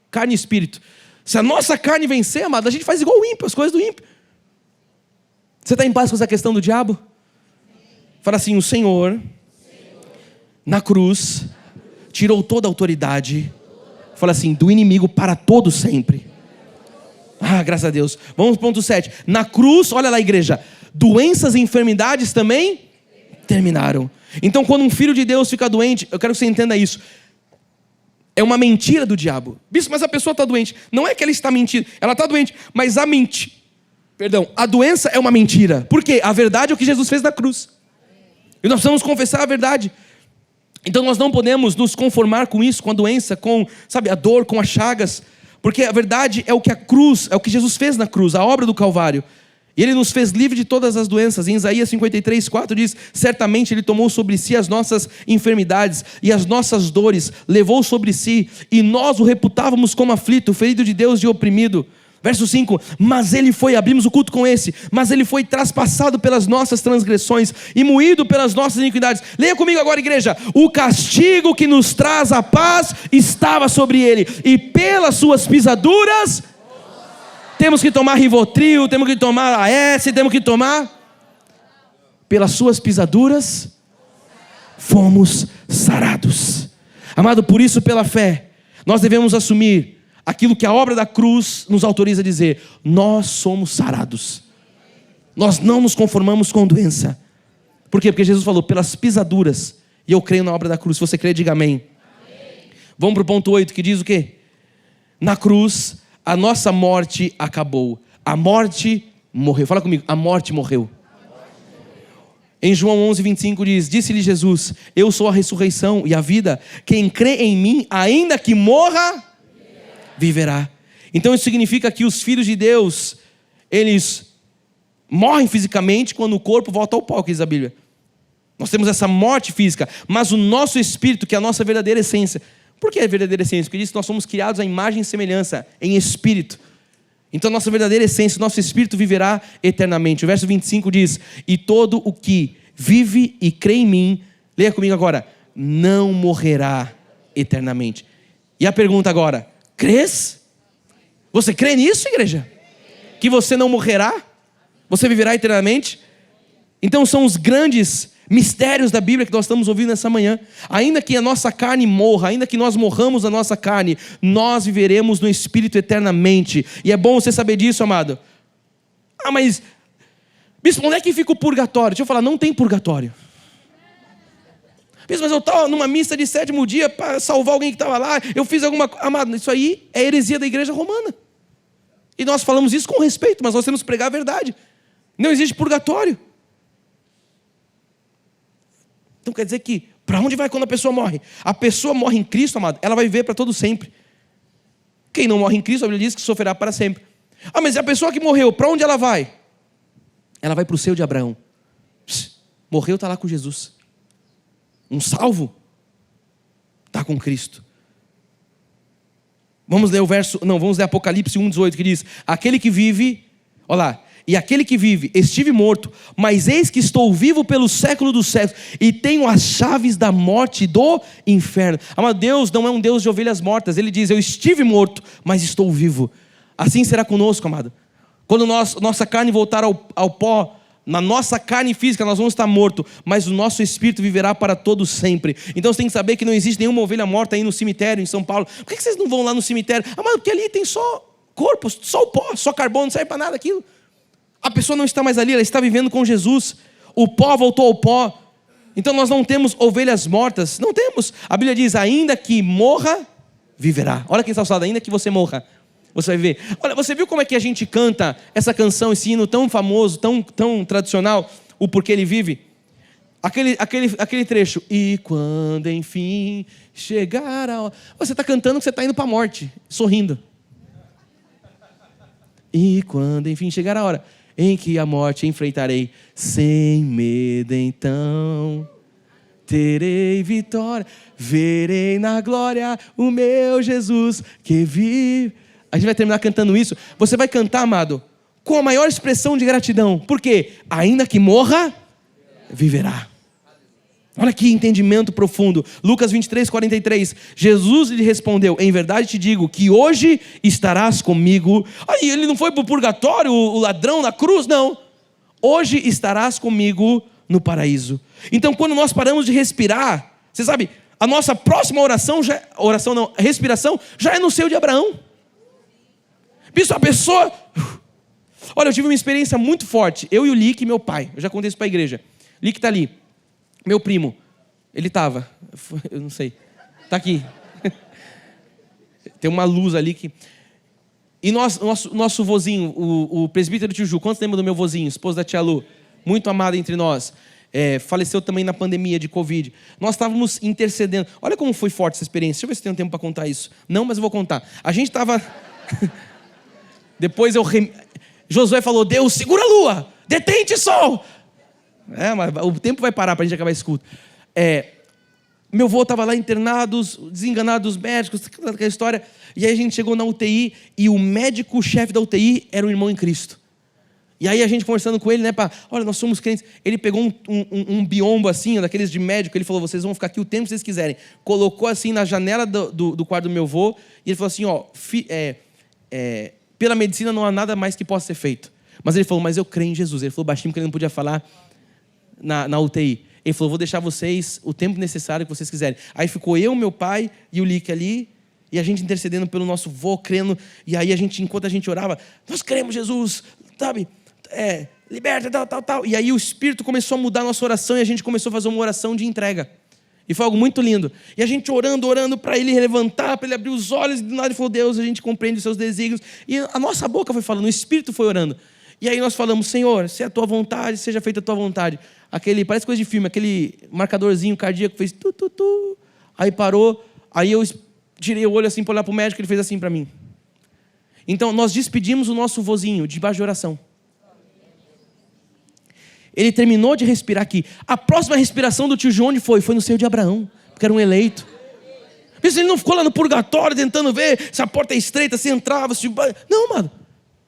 carne e espírito. Se a nossa carne vencer, amado, a gente faz igual o ímpio, as coisas do ímpio. Você está em paz com essa questão do diabo? Fala assim, o Senhor, na cruz, tirou toda a autoridade, fala assim, do inimigo para todo sempre. Ah, graças a Deus. Vamos para o ponto 7. Na cruz, olha lá, igreja, doenças e enfermidades também terminaram. Então, quando um filho de Deus fica doente, eu quero que você entenda isso. É uma mentira do diabo. Bispo, mas a pessoa está doente. Não é que ela está mentindo, ela está doente, mas a doença é uma mentira. Por quê? A verdade é o que Jesus fez na cruz. E nós precisamos confessar a verdade. Então nós não podemos nos conformar com isso, com a doença, com, a dor, com as chagas. Porque a verdade é o que a cruz, é o que Jesus fez na cruz, a obra do Calvário. E Ele nos fez livre de todas as doenças. Em Isaías 53:4 diz, certamente Ele tomou sobre si as nossas enfermidades e as nossas dores, levou sobre si, e nós o reputávamos como aflito, ferido de Deus e oprimido. Verso 5, abrimos o culto com esse, mas Ele foi traspassado pelas nossas transgressões e moído pelas nossas iniquidades. Leia comigo agora, igreja. O castigo que nos traz a paz estava sobre Ele, e pelas suas pisaduras, temos que tomar Rivotril, temos que tomar AS, temos que tomar, pelas suas pisaduras, fomos sarados. Amado, por isso pela fé, nós devemos assumir aquilo que a obra da cruz nos autoriza a dizer: nós somos sarados. Nós não nos conformamos com doença. Por quê? Porque Jesus falou, pelas pisaduras, e eu creio na obra da cruz. Se você crê, diga amém. Vamos para o ponto 8, que diz o quê? Na cruz, a nossa morte acabou. A morte morreu. Fala comigo, a morte morreu. Em João 11:25 diz, disse-lhe Jesus, eu sou a ressurreição e a vida. Quem crê em mim, ainda que morra, viverá. Então isso significa que os filhos de Deus, eles morrem fisicamente quando o corpo volta ao pó, que diz a Bíblia. Nós temos essa morte física, mas o nosso espírito, que é a nossa verdadeira essência. Por que é a verdadeira essência? Porque diz que nós somos criados à imagem e semelhança, em espírito. Então a nossa verdadeira essência, o nosso espírito viverá eternamente. O verso 25 diz, e todo o que vive e crê em mim, leia comigo agora, não morrerá eternamente. E a pergunta agora, crês? Você crê nisso, igreja? Que você não morrerá? Você viverá eternamente? Então são os grandes mistérios da Bíblia que nós estamos ouvindo nessa manhã. Ainda que a nossa carne morra, ainda que nós morramos a nossa carne, nós viveremos no Espírito eternamente. E é bom você saber disso, amado. Ah, mas, bispo, onde é que fica o purgatório? Deixa eu falar, não tem purgatório. Bispo, mas eu estava numa missa de 7º dia para salvar alguém que estava lá, eu fiz alguma coisa. Amado, isso aí é heresia da igreja romana. E nós falamos isso com respeito, mas nós temos que pregar a verdade. Não existe purgatório. Então quer dizer que, para onde vai quando a pessoa morre? A pessoa morre em Cristo, amado, ela vai viver para todo sempre. Quem não morre em Cristo, a Bíblia diz que sofrerá para sempre. Ah, mas a pessoa que morreu, para onde ela vai? Ela vai para o seio de Abraão. Morreu, está lá com Jesus. Um salvo está com Cristo. Vamos ler Apocalipse 1:18, que diz, aquele que vive, olha lá, e aquele que vive, estive morto, mas eis que estou vivo pelo século dos séculos, e tenho as chaves da morte e do inferno. Amado, Deus não é um Deus de ovelhas mortas. Ele diz, eu estive morto, mas estou vivo. Assim será conosco, amado. Quando nossa carne voltar ao pó, na nossa carne física nós vamos estar mortos, mas o nosso espírito viverá para todo sempre. Então você tem que saber que não existe nenhuma ovelha morta aí no cemitério em São Paulo. Por que vocês não vão lá no cemitério? Amado, porque ali tem só corpo, só o pó, só carbono, não serve para nada aquilo. A pessoa não está mais ali, ela está vivendo com Jesus. O pó voltou ao pó. Então nós não temos ovelhas mortas. Não temos. A Bíblia diz, ainda que morra, viverá. Olha quem está falando, ainda que você morra, você vai viver. Olha, você viu como é que a gente canta essa canção, esse hino tão famoso, tão tradicional, o Porquê Ele Vive? Aquele trecho. E quando enfim chegar a hora... Você está cantando que você está indo para a morte, sorrindo. E quando enfim chegar a hora em que a morte enfrentarei, sem medo então terei vitória, verei na glória o meu Jesus que vive. A gente vai terminar cantando isso. Você vai cantar, amado, com a maior expressão de gratidão. Por quê? Ainda que morra, viverá. Olha que entendimento profundo. Lucas 23, 43. Jesus lhe respondeu: em verdade te digo que hoje estarás comigo. Aí ele não foi para o purgatório, o ladrão na cruz, não. Hoje estarás comigo no paraíso. Então quando nós paramos de respirar, você sabe, a nossa próxima respiração já é no seio de Abraão. Isso, a pessoa... Olha, eu tive uma experiência muito forte. Eu e o Lick, meu pai. Eu já contei isso para a igreja. Lick está ali. Meu primo. Ele estava. Eu não sei. Está aqui. Tem uma luz ali que... E nosso vozinho, o presbítero Tio Ju. Quantos lembram do meu vozinho, esposo da tia Lu? Muito amado entre nós. Faleceu também na pandemia de Covid. Nós estávamos intercedendo. Olha como foi forte essa experiência. Deixa eu ver se tem um tempo para contar isso. Não, mas eu vou contar. A gente estava... Depois Josué falou: Deus, segura a lua, detente sol. Mas o tempo vai parar para a gente acabar esse culto. Meu avô estava lá internado, desenganado dos médicos, aquela história. E aí a gente chegou na UTI e o médico-chefe da UTI era um irmão em Cristo. E aí a gente conversando com ele, olha, nós somos crentes. Ele pegou um biombo assim, daqueles de médico. Ele falou: vocês vão ficar aqui o tempo que vocês quiserem. Colocou assim na janela do quarto do meu avô. E ele falou assim: pela medicina não há nada mais que possa ser feito. Mas ele falou: mas eu creio em Jesus. Ele falou baixinho porque ele não podia falar na UTI. Ele falou: vou deixar vocês o tempo necessário que vocês quiserem. Aí ficou eu, meu pai e o Lick ali. E a gente intercedendo pelo nosso vô, crendo. E aí enquanto a gente orava: nós cremos Jesus, sabe? Liberta, tal. E aí o Espírito começou a mudar a nossa oração. E a gente começou a fazer uma oração de entrega. E foi algo muito lindo. E a gente orando para ele levantar, para ele abrir os olhos. E do nada ele falou: Deus, a gente compreende os seus desígnios. E a nossa boca foi falando, o Espírito foi orando. E aí nós falamos: Senhor, se é a tua vontade, seja feita a tua vontade. Parece coisa de filme, aquele marcadorzinho cardíaco fez tu. Aí parou. Aí eu tirei o olho assim para olhar para o médico, ele fez assim para mim. Então nós despedimos o nosso vozinho debaixo de oração. Ele terminou de respirar aqui. A próxima respiração do tio João onde foi? Foi no seio de Abraão, porque era um eleito. Mas ele não ficou lá no purgatório tentando ver se a porta é estreita, se entrava, se... Não, mano.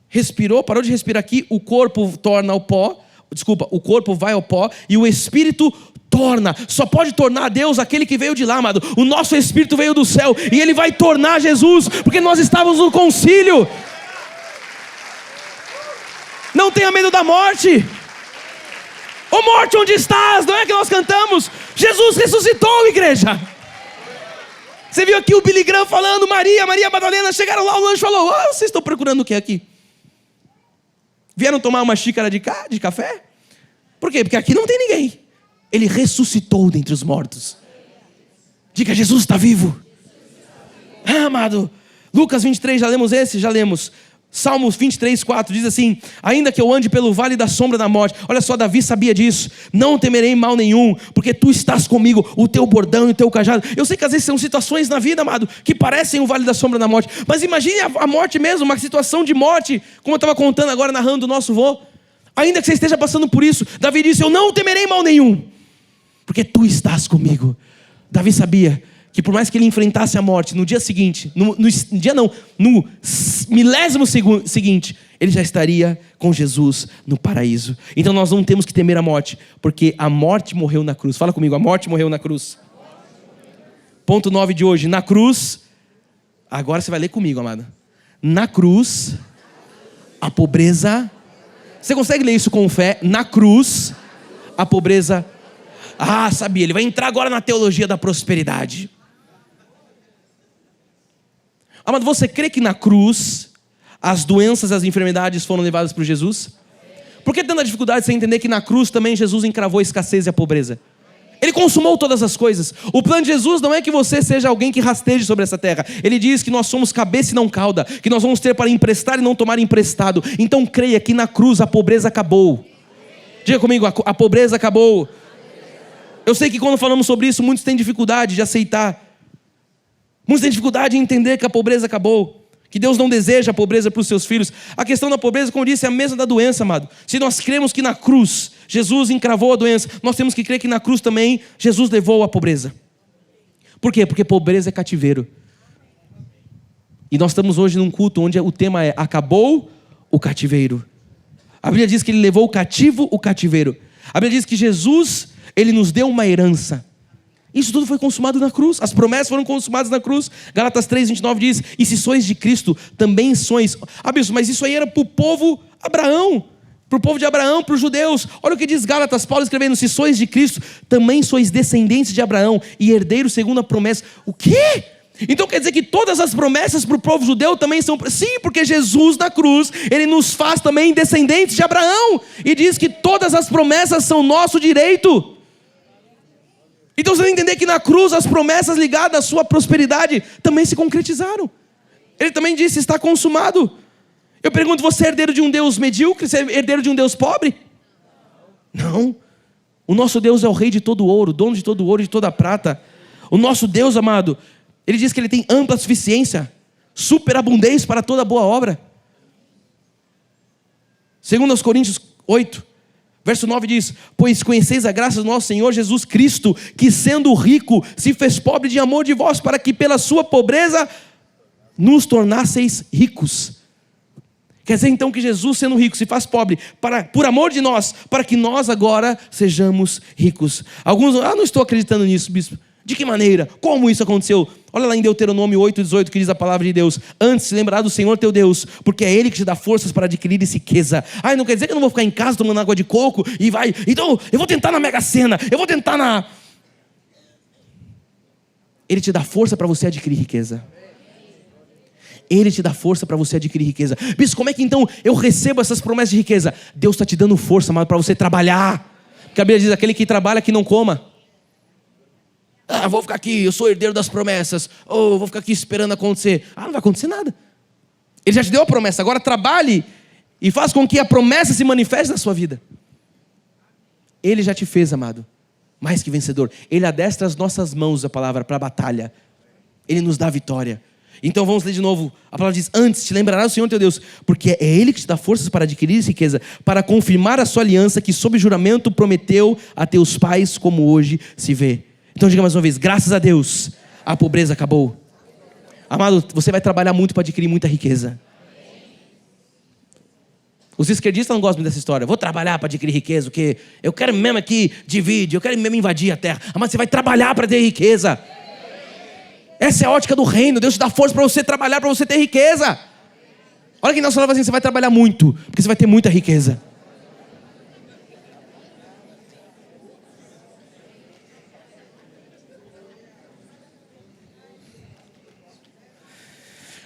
Respirou, parou de respirar aqui, o corpo torna ao pó. Desculpa, o corpo vai ao pó e o Espírito torna. Só pode tornar Deus aquele que veio de lá, amado. O nosso Espírito veio do céu e ele vai tornar Jesus, porque nós estávamos no concílio. Não tenha medo da morte. Ô morte, onde estás? Não é que nós cantamos? Jesus ressuscitou, igreja. Você viu aqui o Billy Graham falando: Maria Madalena, chegaram lá, o lanche falou: vocês estão procurando o que aqui? Vieram tomar uma xícara de café? Por quê? Porque aqui não tem ninguém. Ele ressuscitou dentre os mortos. Diga: Jesus está vivo. Amado. Lucas 23, já lemos esse? Já lemos. Salmos 23, 4 diz assim: ainda que eu ande pelo vale da sombra da morte. Olha só, Davi sabia disso. Não temerei mal nenhum, porque tu estás comigo, o teu bordão e o teu cajado. Eu sei que às vezes são situações na vida, amado, que parecem o vale da sombra da morte. Mas imagine a morte mesmo, uma situação de morte, como eu estava contando agora, narrando do nosso vô. Ainda que você esteja passando por isso, Davi disse: eu não temerei mal nenhum, porque tu estás comigo. Davi sabia que por mais que ele enfrentasse a morte, no dia seguinte, no milésimo seguinte, ele já estaria com Jesus no paraíso. Então nós não temos que temer a morte, porque a morte morreu na cruz. Fala comigo: a morte morreu na cruz. Ponto 9 de hoje: na cruz, agora você vai ler comigo, amada. Na cruz, a pobreza... Você consegue ler isso com fé? Na cruz, a pobreza... sabia, ele vai entrar agora na teologia da prosperidade. Amado, você crê que na cruz as doenças e as enfermidades foram levadas por Jesus? Por que tanta dificuldade de você entender que na cruz também Jesus encravou a escassez e a pobreza? Ele consumou todas as coisas. O plano de Jesus não é que você seja alguém que rasteje sobre essa terra. Ele diz que nós somos cabeça e não cauda, que nós vamos ter para emprestar e não tomar emprestado. Então creia que na cruz a pobreza acabou. Diga comigo: a pobreza acabou. Eu sei que quando falamos sobre isso, muitos têm dificuldade de aceitar. Muitos têm dificuldade em entender que a pobreza acabou, que Deus não deseja a pobreza para os seus filhos. A questão da pobreza, como eu disse, é a mesma da doença, amado. Se nós cremos que na cruz Jesus encravou a doença, nós temos que crer que na cruz também Jesus levou a pobreza. Por quê? Porque pobreza é cativeiro. E nós estamos hoje num culto onde o tema é: acabou o cativeiro. A Bíblia diz que ele levou o cativo o cativeiro. A Bíblia diz que Jesus, Ele nos deu uma herança. Isso tudo foi consumado na cruz. As promessas foram consumadas na cruz. Gálatas 3:29 diz: e se sois de Cristo, também sois. Bispo, mas isso aí era para o povo Abraão. Para o povo de Abraão, para os judeus. Olha o que diz Gálatas, Paulo escrevendo: se sois de Cristo, também sois descendentes de Abraão e herdeiros segundo a promessa. O quê? Então quer dizer que todas as promessas para o povo judeu também são... Sim, porque Jesus na cruz, Ele nos faz também descendentes de Abraão. E diz que todas as promessas são nosso direito. Então você vai entender que na cruz as promessas ligadas à sua prosperidade também se concretizaram. Ele também disse: está consumado. Eu pergunto, você é herdeiro de um Deus medíocre? Você é herdeiro de um Deus pobre? Não. O nosso Deus é o rei de todo ouro, dono de todo ouro e de toda prata. O nosso Deus, amado, Ele diz que Ele tem ampla suficiência, superabundância para toda boa obra. 2 Coríntios 8, verso 9 diz: pois conheceis a graça do nosso Senhor Jesus Cristo, que sendo rico, se fez pobre de amor de vós, para que pela sua pobreza nos tornasseis ricos. Quer dizer então que Jesus, sendo rico, se faz pobre por amor de nós, para que nós agora sejamos ricos. Alguns, não estou acreditando nisso, bispo. De que maneira? Como isso aconteceu? Olha lá em Deuteronômio 8:18, que diz a palavra de Deus: antes se lembrar do Senhor teu Deus, porque é Ele que te dá forças para adquirir riqueza. Não quer dizer que eu não vou ficar em casa tomando água de coco e vai... Então eu vou tentar na Mega Sena, eu vou tentar na... Ele te dá força para você adquirir riqueza. Ele te dá força para você adquirir riqueza. Bispo, como é que então eu recebo essas promessas de riqueza? Deus está te dando força, amado, para você trabalhar. Porque a Bíblia diz: aquele que trabalha, que não coma. Vou ficar aqui, eu sou herdeiro das promessas. Vou ficar aqui esperando acontecer. Não vai acontecer nada. Ele já te deu a promessa. Agora trabalhe e faz com que a promessa se manifeste na sua vida. Ele já te fez, amado, mais que vencedor. Ele adestra as nossas mãos, a palavra, para a batalha. Ele nos dá a vitória. Então vamos ler de novo. A palavra diz: antes te lembrarás do Senhor teu Deus, porque é Ele que te dá forças para adquirir riqueza, para confirmar a sua aliança que sob juramento prometeu a teus pais, como hoje se vê. Então diga mais uma vez: graças a Deus, a pobreza acabou. Amado, você vai trabalhar muito para adquirir muita riqueza. Os esquerdistas não gostam muito dessa história. Vou trabalhar para adquirir riqueza, porque eu quero mesmo aqui dividir, eu quero mesmo invadir a terra. Amado, você vai trabalhar para ter riqueza. Essa é a ótica do reino. Deus te dá força para você trabalhar, para você ter riqueza. Olha que nós falamos assim: você vai trabalhar muito, porque você vai ter muita riqueza.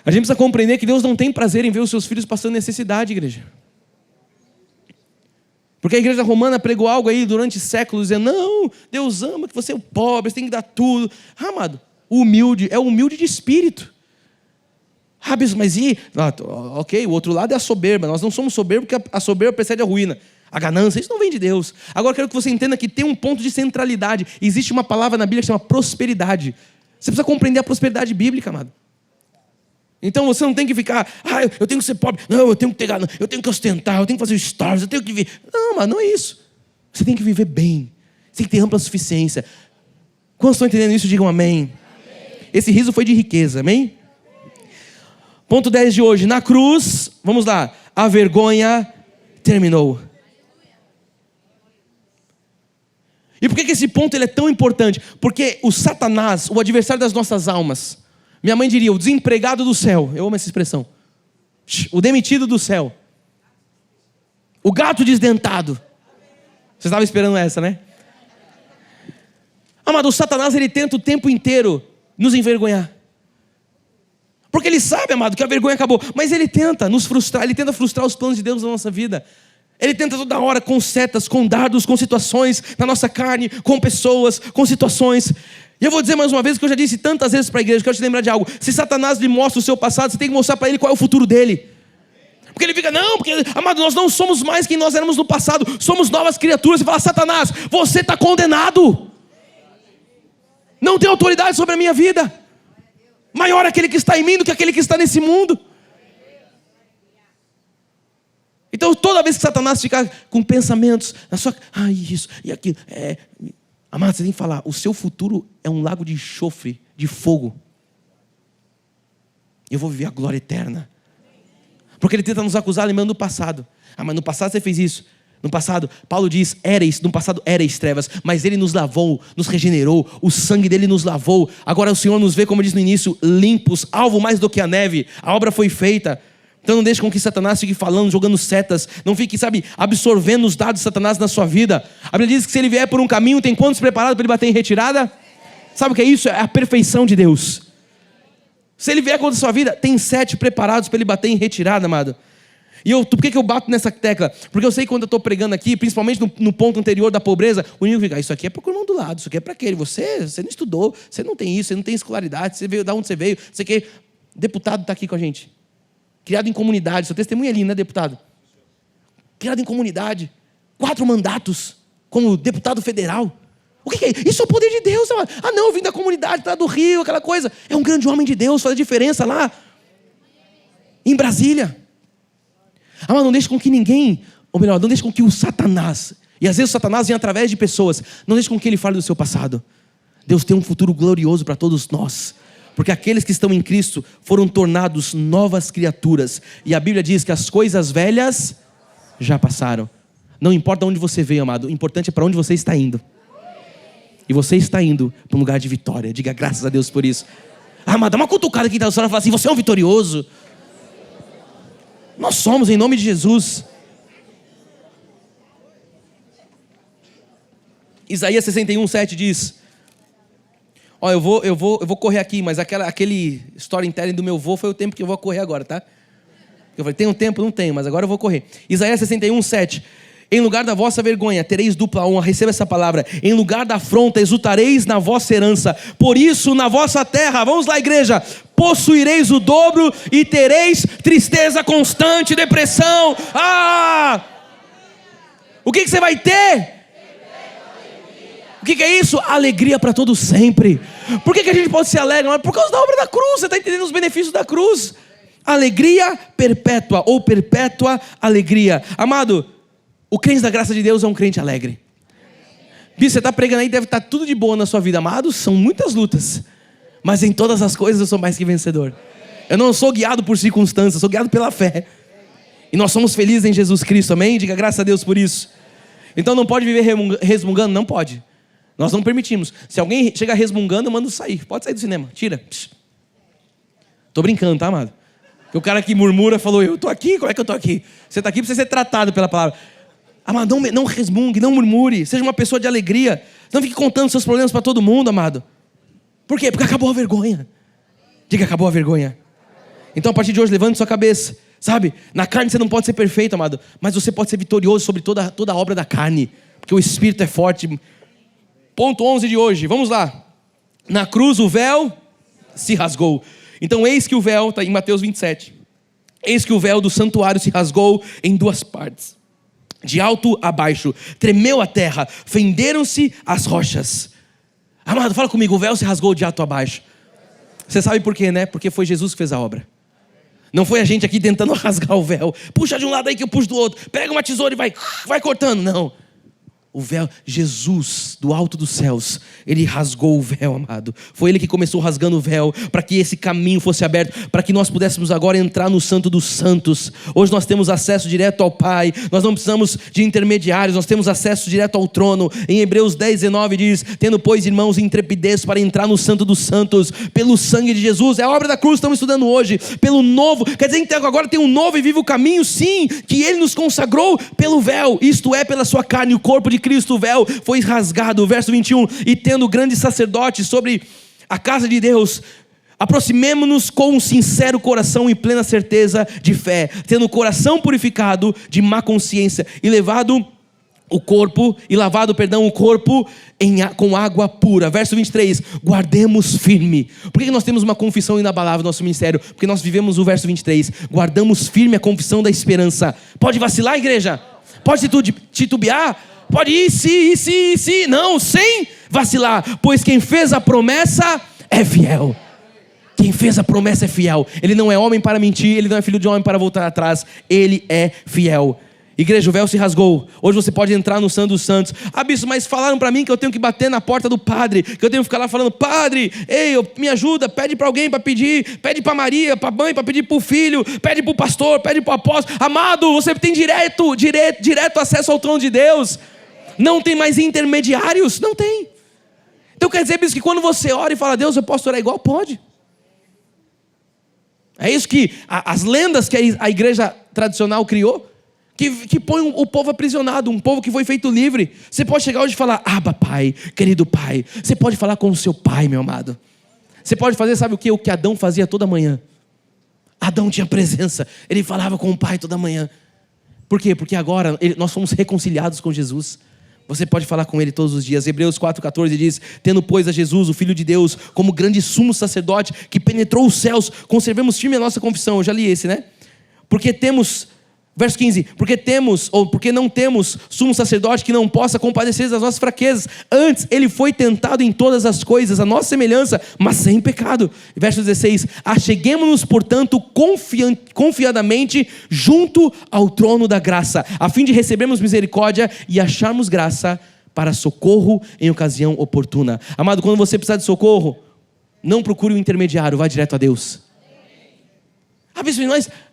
A gente precisa compreender que Deus não tem prazer em ver os seus filhos passando necessidade, igreja. Porque a igreja romana pregou algo aí durante séculos, dizendo: não, Deus ama que você é o pobre, você tem que dar tudo. Amado, o humilde é o humilde de espírito. Mas ok, o outro lado é a soberba. Nós não somos soberbos, porque a soberba precede a ruína. A ganância, isso não vem de Deus. Agora eu quero que você entenda que tem um ponto de centralidade. Existe uma palavra na Bíblia que chama prosperidade. Você precisa compreender a prosperidade bíblica, amado. Então você não tem que ficar: eu tenho que ser pobre, não, eu tenho que ter ganância, eu tenho que ostentar, eu tenho que fazer stories, eu tenho que viver. Não, mas não é isso. Você tem que viver bem. Você tem que ter ampla suficiência. Quantos estão entendendo isso? Digam amém. Esse riso foi de riqueza, amém? Ponto 10 de hoje: na cruz, vamos lá, a vergonha terminou. E por que esse ponto ele é tão importante? Porque o Satanás, o adversário das nossas almas, minha mãe diria, o desempregado do céu, eu amo essa expressão, o demitido do céu, o gato desdentado. Você estava esperando essa, né? Amado, o Satanás, ele tenta o tempo inteiro nos envergonhar. Porque ele sabe, amado, que a vergonha acabou. Mas ele tenta nos frustrar, ele tenta frustrar os planos de Deus na nossa vida. Ele tenta toda hora com setas, com dardos, com situações na nossa carne, com pessoas, com situações. E eu vou dizer mais uma vez, que eu já disse tantas vezes para a igreja, quero te lembrar de algo. Se Satanás lhe mostra o seu passado, você tem que mostrar para ele qual é o futuro dele. Porque ele fica: não, porque, amado, nós não somos mais quem nós éramos no passado, somos novas criaturas. Você fala: Satanás, você está condenado. Não tem autoridade sobre a minha vida. Maior aquele que está em mim do que aquele que está nesse mundo. Então toda vez que Satanás ficar com pensamentos na sua... isso e aquilo... Amado, você tem que falar: o seu futuro é um lago de enxofre, de fogo. Eu vou viver a glória eterna. Porque ele tenta nos acusar lembrando do passado. Mas no passado você fez isso. No passado, Paulo diz, no passado éreis trevas, mas Ele nos lavou, nos regenerou, o sangue dEle nos lavou. Agora o Senhor nos vê, como diz no início, limpos, alvo mais do que a neve. A obra foi feita. Então não deixe com que Satanás fique falando, jogando setas. Não fique, absorvendo os dados de Satanás na sua vida. A Bíblia diz que se ele vier por um caminho, tem quantos preparados para ele bater em retirada? Sabe o que é isso? É a perfeição de Deus. Se ele vier contra a sua vida, tem 7 preparados para ele bater em retirada, amado. E por que eu bato nessa tecla? Porque eu sei que quando eu estou pregando aqui, principalmente no ponto anterior da pobreza, o inimigo fica, isso aqui é para o irmão do lado, isso aqui é para aquele. Você não estudou, você não tem isso, você não tem escolaridade, você veio de onde você veio, você quer. Deputado está aqui com a gente. Criado em comunidade, seu testemunho é lindo, né, deputado? Criado em comunidade, 4 mandatos como deputado federal. O que é isso? Isso é o poder de Deus. Amado. Ah não, eu vim da comunidade, tá do Rio, aquela coisa. É um grande homem de Deus, faz a diferença lá em Brasília. Amado, não deixe com que ninguém, ou melhor, não deixe com que o Satanás, e às vezes o Satanás vem através de pessoas, não deixe com que ele fale do seu passado. Deus tem um futuro glorioso para todos nós, porque aqueles que estão em Cristo foram tornados novas criaturas, e a Bíblia diz que as coisas velhas já passaram. Não importa onde você veio, amado, o importante é para onde você está indo. E você está indo para um lugar de vitória. Diga graças a Deus por isso. Amado, dá uma cutucada aqui da senhora e fala assim, você é um vitorioso. Nós somos, em nome de Jesus. Isaías 61:7 diz, eu vou correr aqui, mas aquele storytelling do meu avô foi o tempo que eu vou correr agora, tá? Eu falei, tem um tempo? Não tenho, mas agora eu vou correr. Isaías 61:7. Em lugar da vossa vergonha, tereis dupla honra. Receba essa palavra. Em lugar da afronta, exultareis na vossa herança. Por isso, na vossa terra, vamos lá, igreja, possuireis o dobro e tereis tristeza constante, depressão. O que você vai ter? O que é isso? Alegria para todos sempre. Por que a gente pode ser alegre? Por causa da obra da cruz. Você está entendendo os benefícios da cruz? Alegria perpétua ou perpétua alegria. Amado, o crente da graça de Deus é um crente alegre. Bicho, você está pregando aí, deve estar tudo de boa na sua vida. Amados, são muitas lutas, mas em todas as coisas eu sou mais que vencedor. Eu não sou guiado por circunstâncias, eu sou guiado pela fé. E nós somos felizes em Jesus Cristo, amém? Diga graças a Deus por isso. Então não pode viver resmungando? Não pode. Nós não permitimos. Se alguém chega resmungando, eu mando sair. Pode sair do cinema, tira. Estou brincando, tá, amado? Porque o cara que murmura falou, eu estou aqui, como é que eu estou aqui? Você está aqui para você ser tratado pela palavra. Amado, não resmungue, não murmure. Seja uma pessoa de alegria. Não fique contando seus problemas para todo mundo, amado. Por quê? Porque acabou a vergonha. Diga, acabou a vergonha. Então a partir de hoje, levante sua cabeça. Sabe, na carne você não pode ser perfeito, amado, mas você pode ser vitorioso sobre toda a obra da carne, porque o Espírito é forte. Ponto 11 de hoje, vamos lá. Na cruz o véu se rasgou. Então eis que o véu, está em Mateus 27. Eis que o véu do santuário se rasgou em 2 partes, de alto a baixo, tremeu a terra, fenderam-se as rochas. Amado, fala comigo, o véu se rasgou de alto a baixo. Você sabe por quê, né? Porque foi Jesus que fez a obra. Não foi a gente aqui tentando rasgar o véu. Puxa de um lado aí que eu puxo do outro. Pega uma tesoura e vai cortando. Não. O véu, Jesus, do alto dos céus, Ele rasgou o véu, amado. Foi Ele que começou rasgando o véu, para que esse caminho fosse aberto, para que nós pudéssemos agora entrar no Santo dos Santos. Hoje nós temos acesso direto ao Pai, nós não precisamos de intermediários, nós temos acesso direto ao trono. Em Hebreus 10:19 diz, tendo pois irmãos intrepidez para entrar no Santo dos Santos, pelo sangue de Jesus. É a obra da cruz que estamos estudando hoje, pelo novo, quer dizer que agora tem um novo e vivo caminho, sim, que Ele nos consagrou pelo véu, isto é, pela sua carne, o corpo de Cristo. O véu foi rasgado, verso 21, e tendo grande sacerdote sobre a casa de Deus, aproximemo-nos com um sincero coração e plena certeza de fé, tendo o coração purificado de má consciência e lavado o corpo com água pura. Verso 23, guardemos firme. Por que nós temos uma confissão inabalável no nosso ministério? Porque nós vivemos o verso 23, guardamos firme a confissão da esperança. Pode vacilar, igreja? Pode titubear? Pode ir, se, não, sem vacilar, pois quem fez a promessa é fiel. Quem fez a promessa é fiel. Ele não é homem para mentir, ele não é filho de homem para voltar atrás, ele é fiel. Igreja, o véu se rasgou. Hoje você pode entrar no Santo dos Santos. Ah, bispo, mas falaram para mim que eu tenho que bater na porta do padre, que eu tenho que ficar lá falando: padre, ei, me ajuda, pede para alguém para pedir, pede para Maria, para a mãe, para pedir para o filho, pede para o pastor, pede para o apóstolo. Amado, você tem direto acesso ao trono de Deus. Não tem mais intermediários, não tem. Então quer dizer, bispo, que quando você ora e fala: Deus, eu posso orar igual? Pode. É isso que as lendas que a igreja tradicional criou, que põe o povo aprisionado, um povo que foi feito livre. Você pode chegar hoje e falar: Abba, pai, querido pai. Você pode falar com o seu pai, meu amado. Você pode fazer, sabe o que? O que Adão fazia toda manhã. Adão tinha presença, ele falava com o pai toda manhã. Por quê? Porque agora nós fomos reconciliados com Jesus. Você pode falar com ele todos os dias. Hebreus 4,14 diz: tendo pois a Jesus, o Filho de Deus, como grande sumo sacerdote que penetrou os céus, conservemos firme a nossa confissão. Eu já li esse, né? Porque temos, verso 15, porque não temos sumo sacerdote que não possa compadecer das nossas fraquezas. Antes, ele foi tentado em todas as coisas, a nossa semelhança, mas sem pecado. Verso 16, acheguemo-nos, portanto, confiadamente junto ao trono da graça, a fim de recebermos misericórdia e acharmos graça para socorro em ocasião oportuna. Amado, quando você precisar de socorro, não procure um intermediário, vá direto a Deus.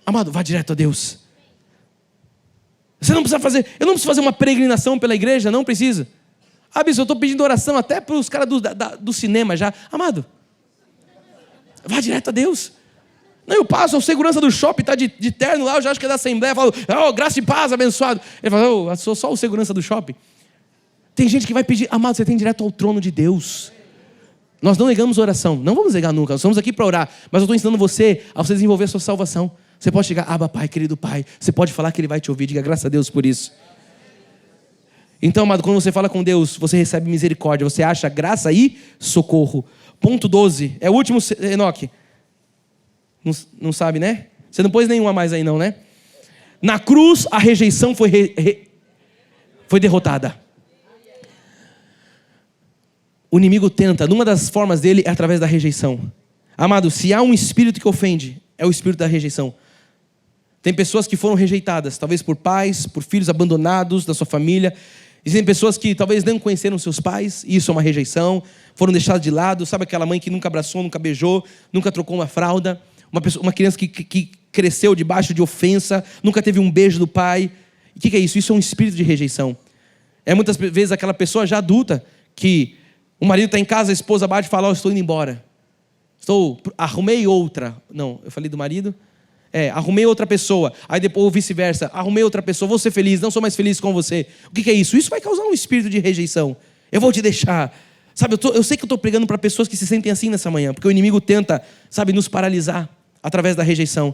Amado, vá direto a Deus. Você não precisa fazer, eu não preciso fazer uma peregrinação pela igreja, não precisa. Bispo, eu estou pedindo oração até para os caras do cinema já. Amado, vá direto a Deus. Não, eu passo, o segurança do shopping está de terno lá, eu já acho que é da Assembleia, eu falo: oh, graça e paz, abençoado. Ele fala: oh, eu sou só o segurança do shopping. Tem gente que vai pedir, amado, você tem direto ao trono de Deus. Nós não negamos oração, não vamos negar nunca, nós estamos aqui para orar, mas eu estou ensinando você a você desenvolver a sua salvação. Você pode chegar: Abba, pai, querido pai. Você pode falar que ele vai te ouvir. Diga graças a Deus por isso. Então, amado, quando você fala com Deus, você recebe misericórdia. Você acha graça e socorro. Ponto 12. É o último, Enoque. Não sabe, né? Você não pôs nenhuma mais aí não, né? Na cruz, a rejeição foi derrotada. O inimigo tenta. Uma das formas dele é através da rejeição. Amado, se há um espírito que ofende, é o espírito da rejeição. Tem pessoas que foram rejeitadas, talvez por pais, por filhos abandonados da sua família. Existem pessoas que talvez não conheceram seus pais, e isso é uma rejeição. Foram deixadas de lado. Sabe aquela mãe que nunca abraçou, nunca beijou, nunca trocou uma fralda? Uma criança que cresceu debaixo de ofensa, nunca teve um beijo do pai. O que é isso? Isso é um espírito de rejeição. É muitas vezes aquela pessoa já adulta, que o marido está em casa, a esposa bate e fala: estou indo embora. Arrumei outra. Não, eu falei do marido? Arrumei outra pessoa. Aí depois, ou vice-versa, arrumei outra pessoa, vou ser feliz, não sou mais feliz com você. O que é isso? Isso vai causar um espírito de rejeição. Eu vou te deixar. Sabe, eu sei que eu estou pregando para pessoas que se sentem assim nessa manhã, porque o inimigo tenta, sabe, nos paralisar através da rejeição.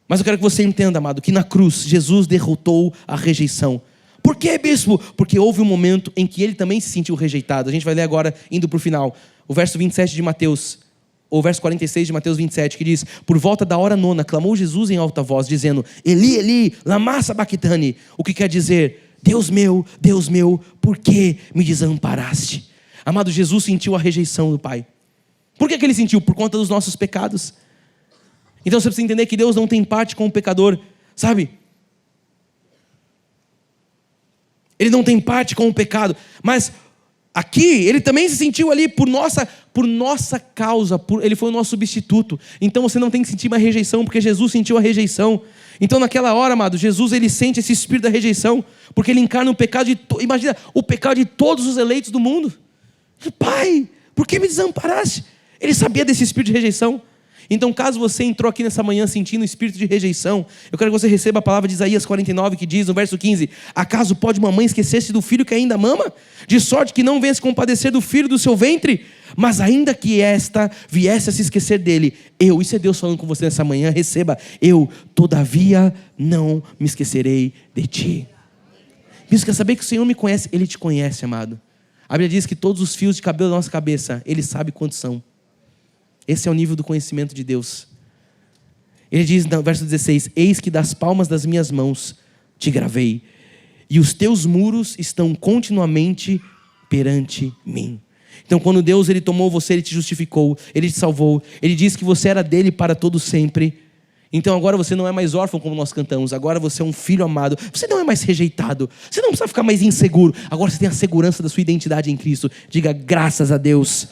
Mas eu quero que você entenda, amado, que na cruz, Jesus derrotou a rejeição. Por quê, bispo? Porque houve um momento em que ele também se sentiu rejeitado. A gente vai ler agora, indo para o final, o verso 27 de Mateus, ou verso 46 de Mateus 27, que diz: por volta da hora nona, clamou Jesus em alta voz, dizendo: Eli, Eli, lama sabachthani. O que quer dizer: Deus meu, por que me desamparaste? Amado, Jesus sentiu a rejeição do Pai. Por que ele sentiu? Por conta dos nossos pecados. Então você precisa entender que Deus não tem parte com o pecador, sabe? Ele não tem parte com o pecado, mas aqui, ele também se sentiu ali por nossa causa, ele foi o nosso substituto. Então você não tem que sentir uma rejeição, porque Jesus sentiu a rejeição. Então naquela hora, amado, Jesus ele sente esse espírito da rejeição, porque ele encarna o pecado imagina, o pecado de todos os eleitos do mundo. Pai, por que me desamparaste? Ele sabia desse espírito de rejeição. Então, caso você entrou aqui nessa manhã sentindo o espírito de rejeição, eu quero que você receba a palavra de Isaías 49, que diz no verso 15: acaso pode uma mãe esquecer-se do filho que ainda mama? De sorte que não venha se compadecer do filho do seu ventre? Mas ainda que esta viesse a se esquecer dele, isso é Deus falando com você nessa manhã, receba: todavia não me esquecerei de ti. Isso quer saber que o Senhor me conhece? Ele te conhece, amado. A Bíblia diz que todos os fios de cabelo da nossa cabeça, Ele sabe quantos são. Esse é o nível do conhecimento de Deus. Ele diz no verso 16: eis que das palmas das minhas mãos te gravei, e os teus muros estão continuamente perante mim. Então quando Deus ele tomou você, Ele te justificou, Ele te salvou, Ele disse que você era dele para todo sempre. Então agora você não é mais órfão como nós cantamos. Agora você é um filho amado. Você não é mais rejeitado. Você não precisa ficar mais inseguro. Agora você tem a segurança da sua identidade em Cristo. Diga graças a Deus.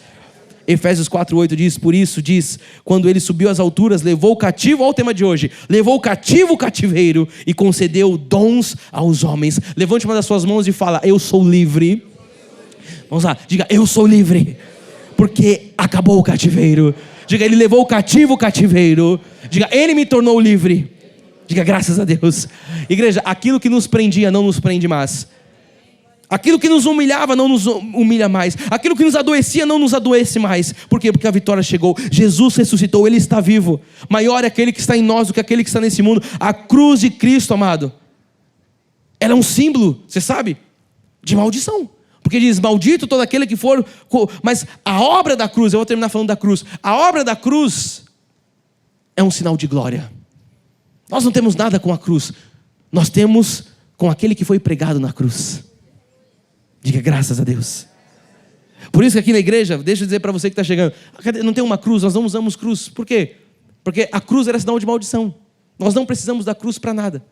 Efésios 4:8 diz, por isso diz, quando ele subiu às alturas, levou o cativo, olha o tema de hoje, levou cativo o cativeiro e concedeu dons aos homens. Levante uma das suas mãos e fala, eu sou livre. Vamos lá, diga, eu sou livre, porque acabou o cativeiro. Diga, ele levou cativo o cativeiro. Diga, ele me tornou livre. Diga, graças a Deus. Igreja, aquilo que nos prendia não nos prende mais. Aquilo que nos humilhava não nos humilha mais. Aquilo que nos adoecia não nos adoece mais. Por quê? Porque a vitória chegou. Jesus ressuscitou, Ele está vivo. Maior é aquele que está em nós do que aquele que está nesse mundo. A cruz de Cristo, amado, ela é um símbolo, você sabe, de maldição. Porque diz, maldito todo aquele que for... Mas a obra da cruz, eu vou terminar falando da cruz. A obra da cruz é um sinal de glória. Nós não temos nada com a cruz. Nós temos com aquele que foi pregado na cruz. Diga graças a Deus. Por isso que aqui na igreja, deixa eu dizer para você que está chegando, não tem uma cruz, nós não usamos cruz. Por quê? Porque a cruz era sinal de maldição. Nós não precisamos da cruz para nada.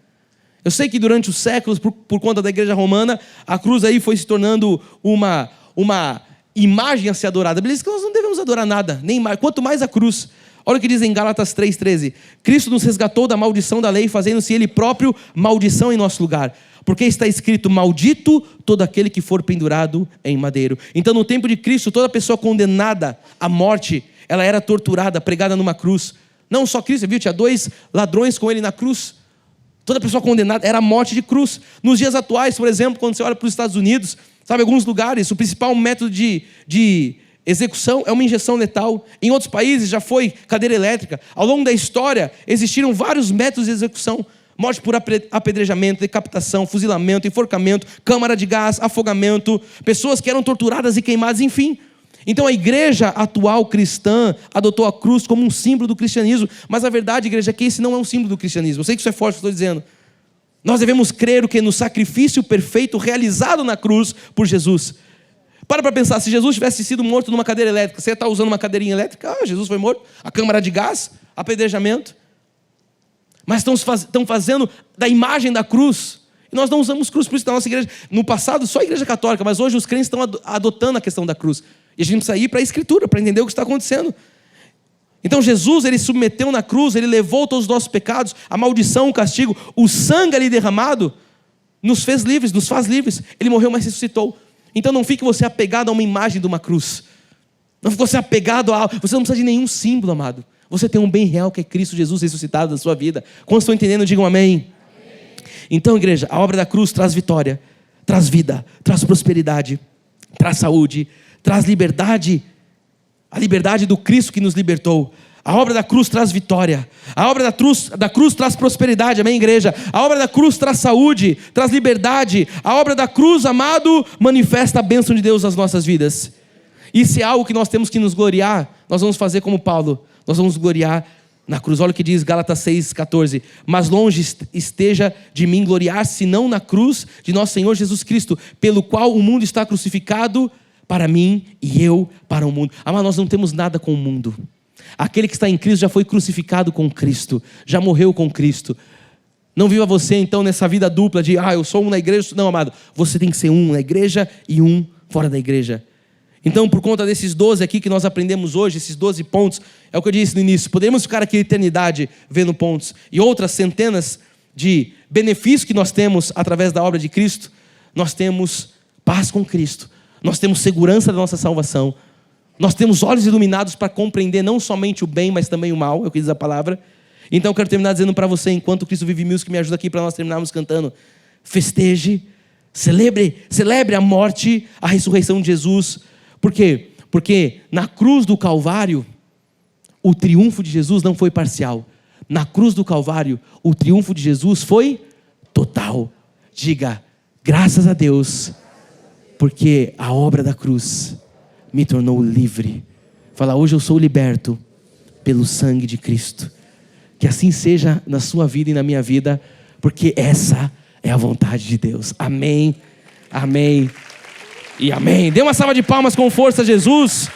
Eu sei que durante os séculos, por conta da igreja romana, a cruz aí foi se tornando uma imagem a ser adorada. Beleza, que nós não devemos adorar nada, nem mais, quanto mais a cruz. Olha o que diz em Gálatas 3:13. Cristo nos resgatou da maldição da lei, fazendo-se Ele próprio maldição em nosso lugar. Porque está escrito, maldito todo aquele que for pendurado em madeiro. Então no tempo de Cristo, toda pessoa condenada à morte, ela era torturada, pregada numa cruz. Não só Cristo, viu? Tinha 2 ladrões com Ele na cruz. Toda pessoa condenada era a morte de cruz. Nos dias atuais, por exemplo, quando você olha para os Estados Unidos, sabe, alguns lugares, o principal método de execução é uma injeção letal. Em outros países já foi cadeira elétrica. Ao longo da história, existiram vários métodos de execução. Morte por apedrejamento, decapitação, fuzilamento, enforcamento, câmara de gás, afogamento. Pessoas que eram torturadas e queimadas, enfim. Então a igreja atual cristã adotou a cruz como um símbolo do cristianismo. Mas a verdade, igreja, é que esse não é um símbolo do cristianismo. Eu sei que isso é forte o que eu estou dizendo. Nós devemos crer que no sacrifício perfeito realizado na cruz por Jesus. Para pensar, se Jesus tivesse sido morto numa cadeira elétrica, você ia estar usando uma cadeirinha elétrica? Jesus foi morto. A câmara de gás, apedrejamento. Mas estão fazendo da imagem da cruz. E nós não usamos cruz, por isso na nossa igreja. No passado, só a igreja católica, mas hoje os crentes estão adotando a questão da cruz. E a gente precisa ir para a Escritura, para entender o que está acontecendo. Então Jesus, Ele submeteu na cruz, Ele levou todos os nossos pecados, a maldição, o castigo, o sangue ali derramado, nos fez livres, nos faz livres. Ele morreu, mas ressuscitou. Então não fique você apegado a uma imagem de uma cruz. Não fique você apegado a... Você não precisa de nenhum símbolo, amado. Você tem um bem real que é Cristo Jesus ressuscitado na sua vida. Quando estão entendendo, digam amém. Então, igreja, a obra da cruz traz vitória, traz vida, traz prosperidade, traz saúde, traz liberdade. A liberdade do Cristo que nos libertou. A obra da cruz traz vitória. A obra da cruz traz prosperidade, amém, igreja? A obra da cruz traz saúde, traz liberdade. A obra da cruz, amado, manifesta a bênção de Deus nas nossas vidas. E se é algo que nós temos que nos gloriar, nós vamos fazer como Paulo. Nós vamos gloriar na cruz. Olha o que diz Gálatas 6:14. Mas longe esteja de mim gloriar, senão na cruz de nosso Senhor Jesus Cristo, pelo qual o mundo está crucificado para mim e eu para o mundo. Mas nós não temos nada com o mundo. Aquele que está em Cristo já foi crucificado com Cristo, já morreu com Cristo. Não viva você então nessa vida dupla de eu sou um na igreja. Não, amado, você tem que ser um na igreja e um fora da igreja. Então, por conta desses 12 aqui que nós aprendemos hoje, esses 12 pontos, é o que eu disse no início, podemos ficar aqui a eternidade vendo pontos e outras centenas de benefícios que nós temos através da obra de Cristo. Nós temos paz com Cristo, nós temos segurança da nossa salvação, nós temos olhos iluminados para compreender não somente o bem, mas também o mal, é o que diz a palavra. Então eu quero terminar dizendo para você, enquanto Cristo Vive Music me ajuda aqui para nós terminarmos cantando, festeje, celebre a morte, a ressurreição de Jesus. Por quê? Porque na cruz do Calvário, o triunfo de Jesus não foi parcial. Na cruz do Calvário, o triunfo de Jesus foi total. Diga, graças a Deus, porque a obra da cruz me tornou livre. Fala, hoje eu sou liberto pelo sangue de Cristo. Que assim seja na sua vida e na minha vida, porque essa é a vontade de Deus. Amém, amém e amém. Dê uma salva de palmas com força, Jesus.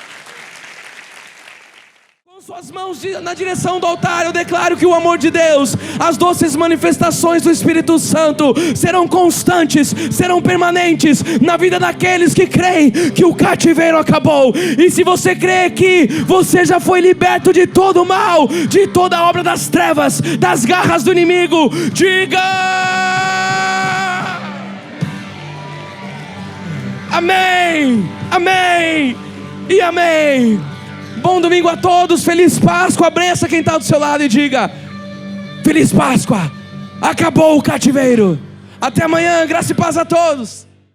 Com suas as mãos na direção do altar, eu declaro que o amor de Deus, as doces manifestações do Espírito Santo serão constantes, serão permanentes na vida daqueles que creem que o cativeiro acabou. E se você crê que você já foi liberto de todo o mal, de toda a obra das trevas, das garras do inimigo, diga amém, amém e amém. Bom domingo a todos, feliz Páscoa. Abraça quem está do seu lado e diga: feliz Páscoa, acabou o cativeiro. Até amanhã, graça e paz a todos.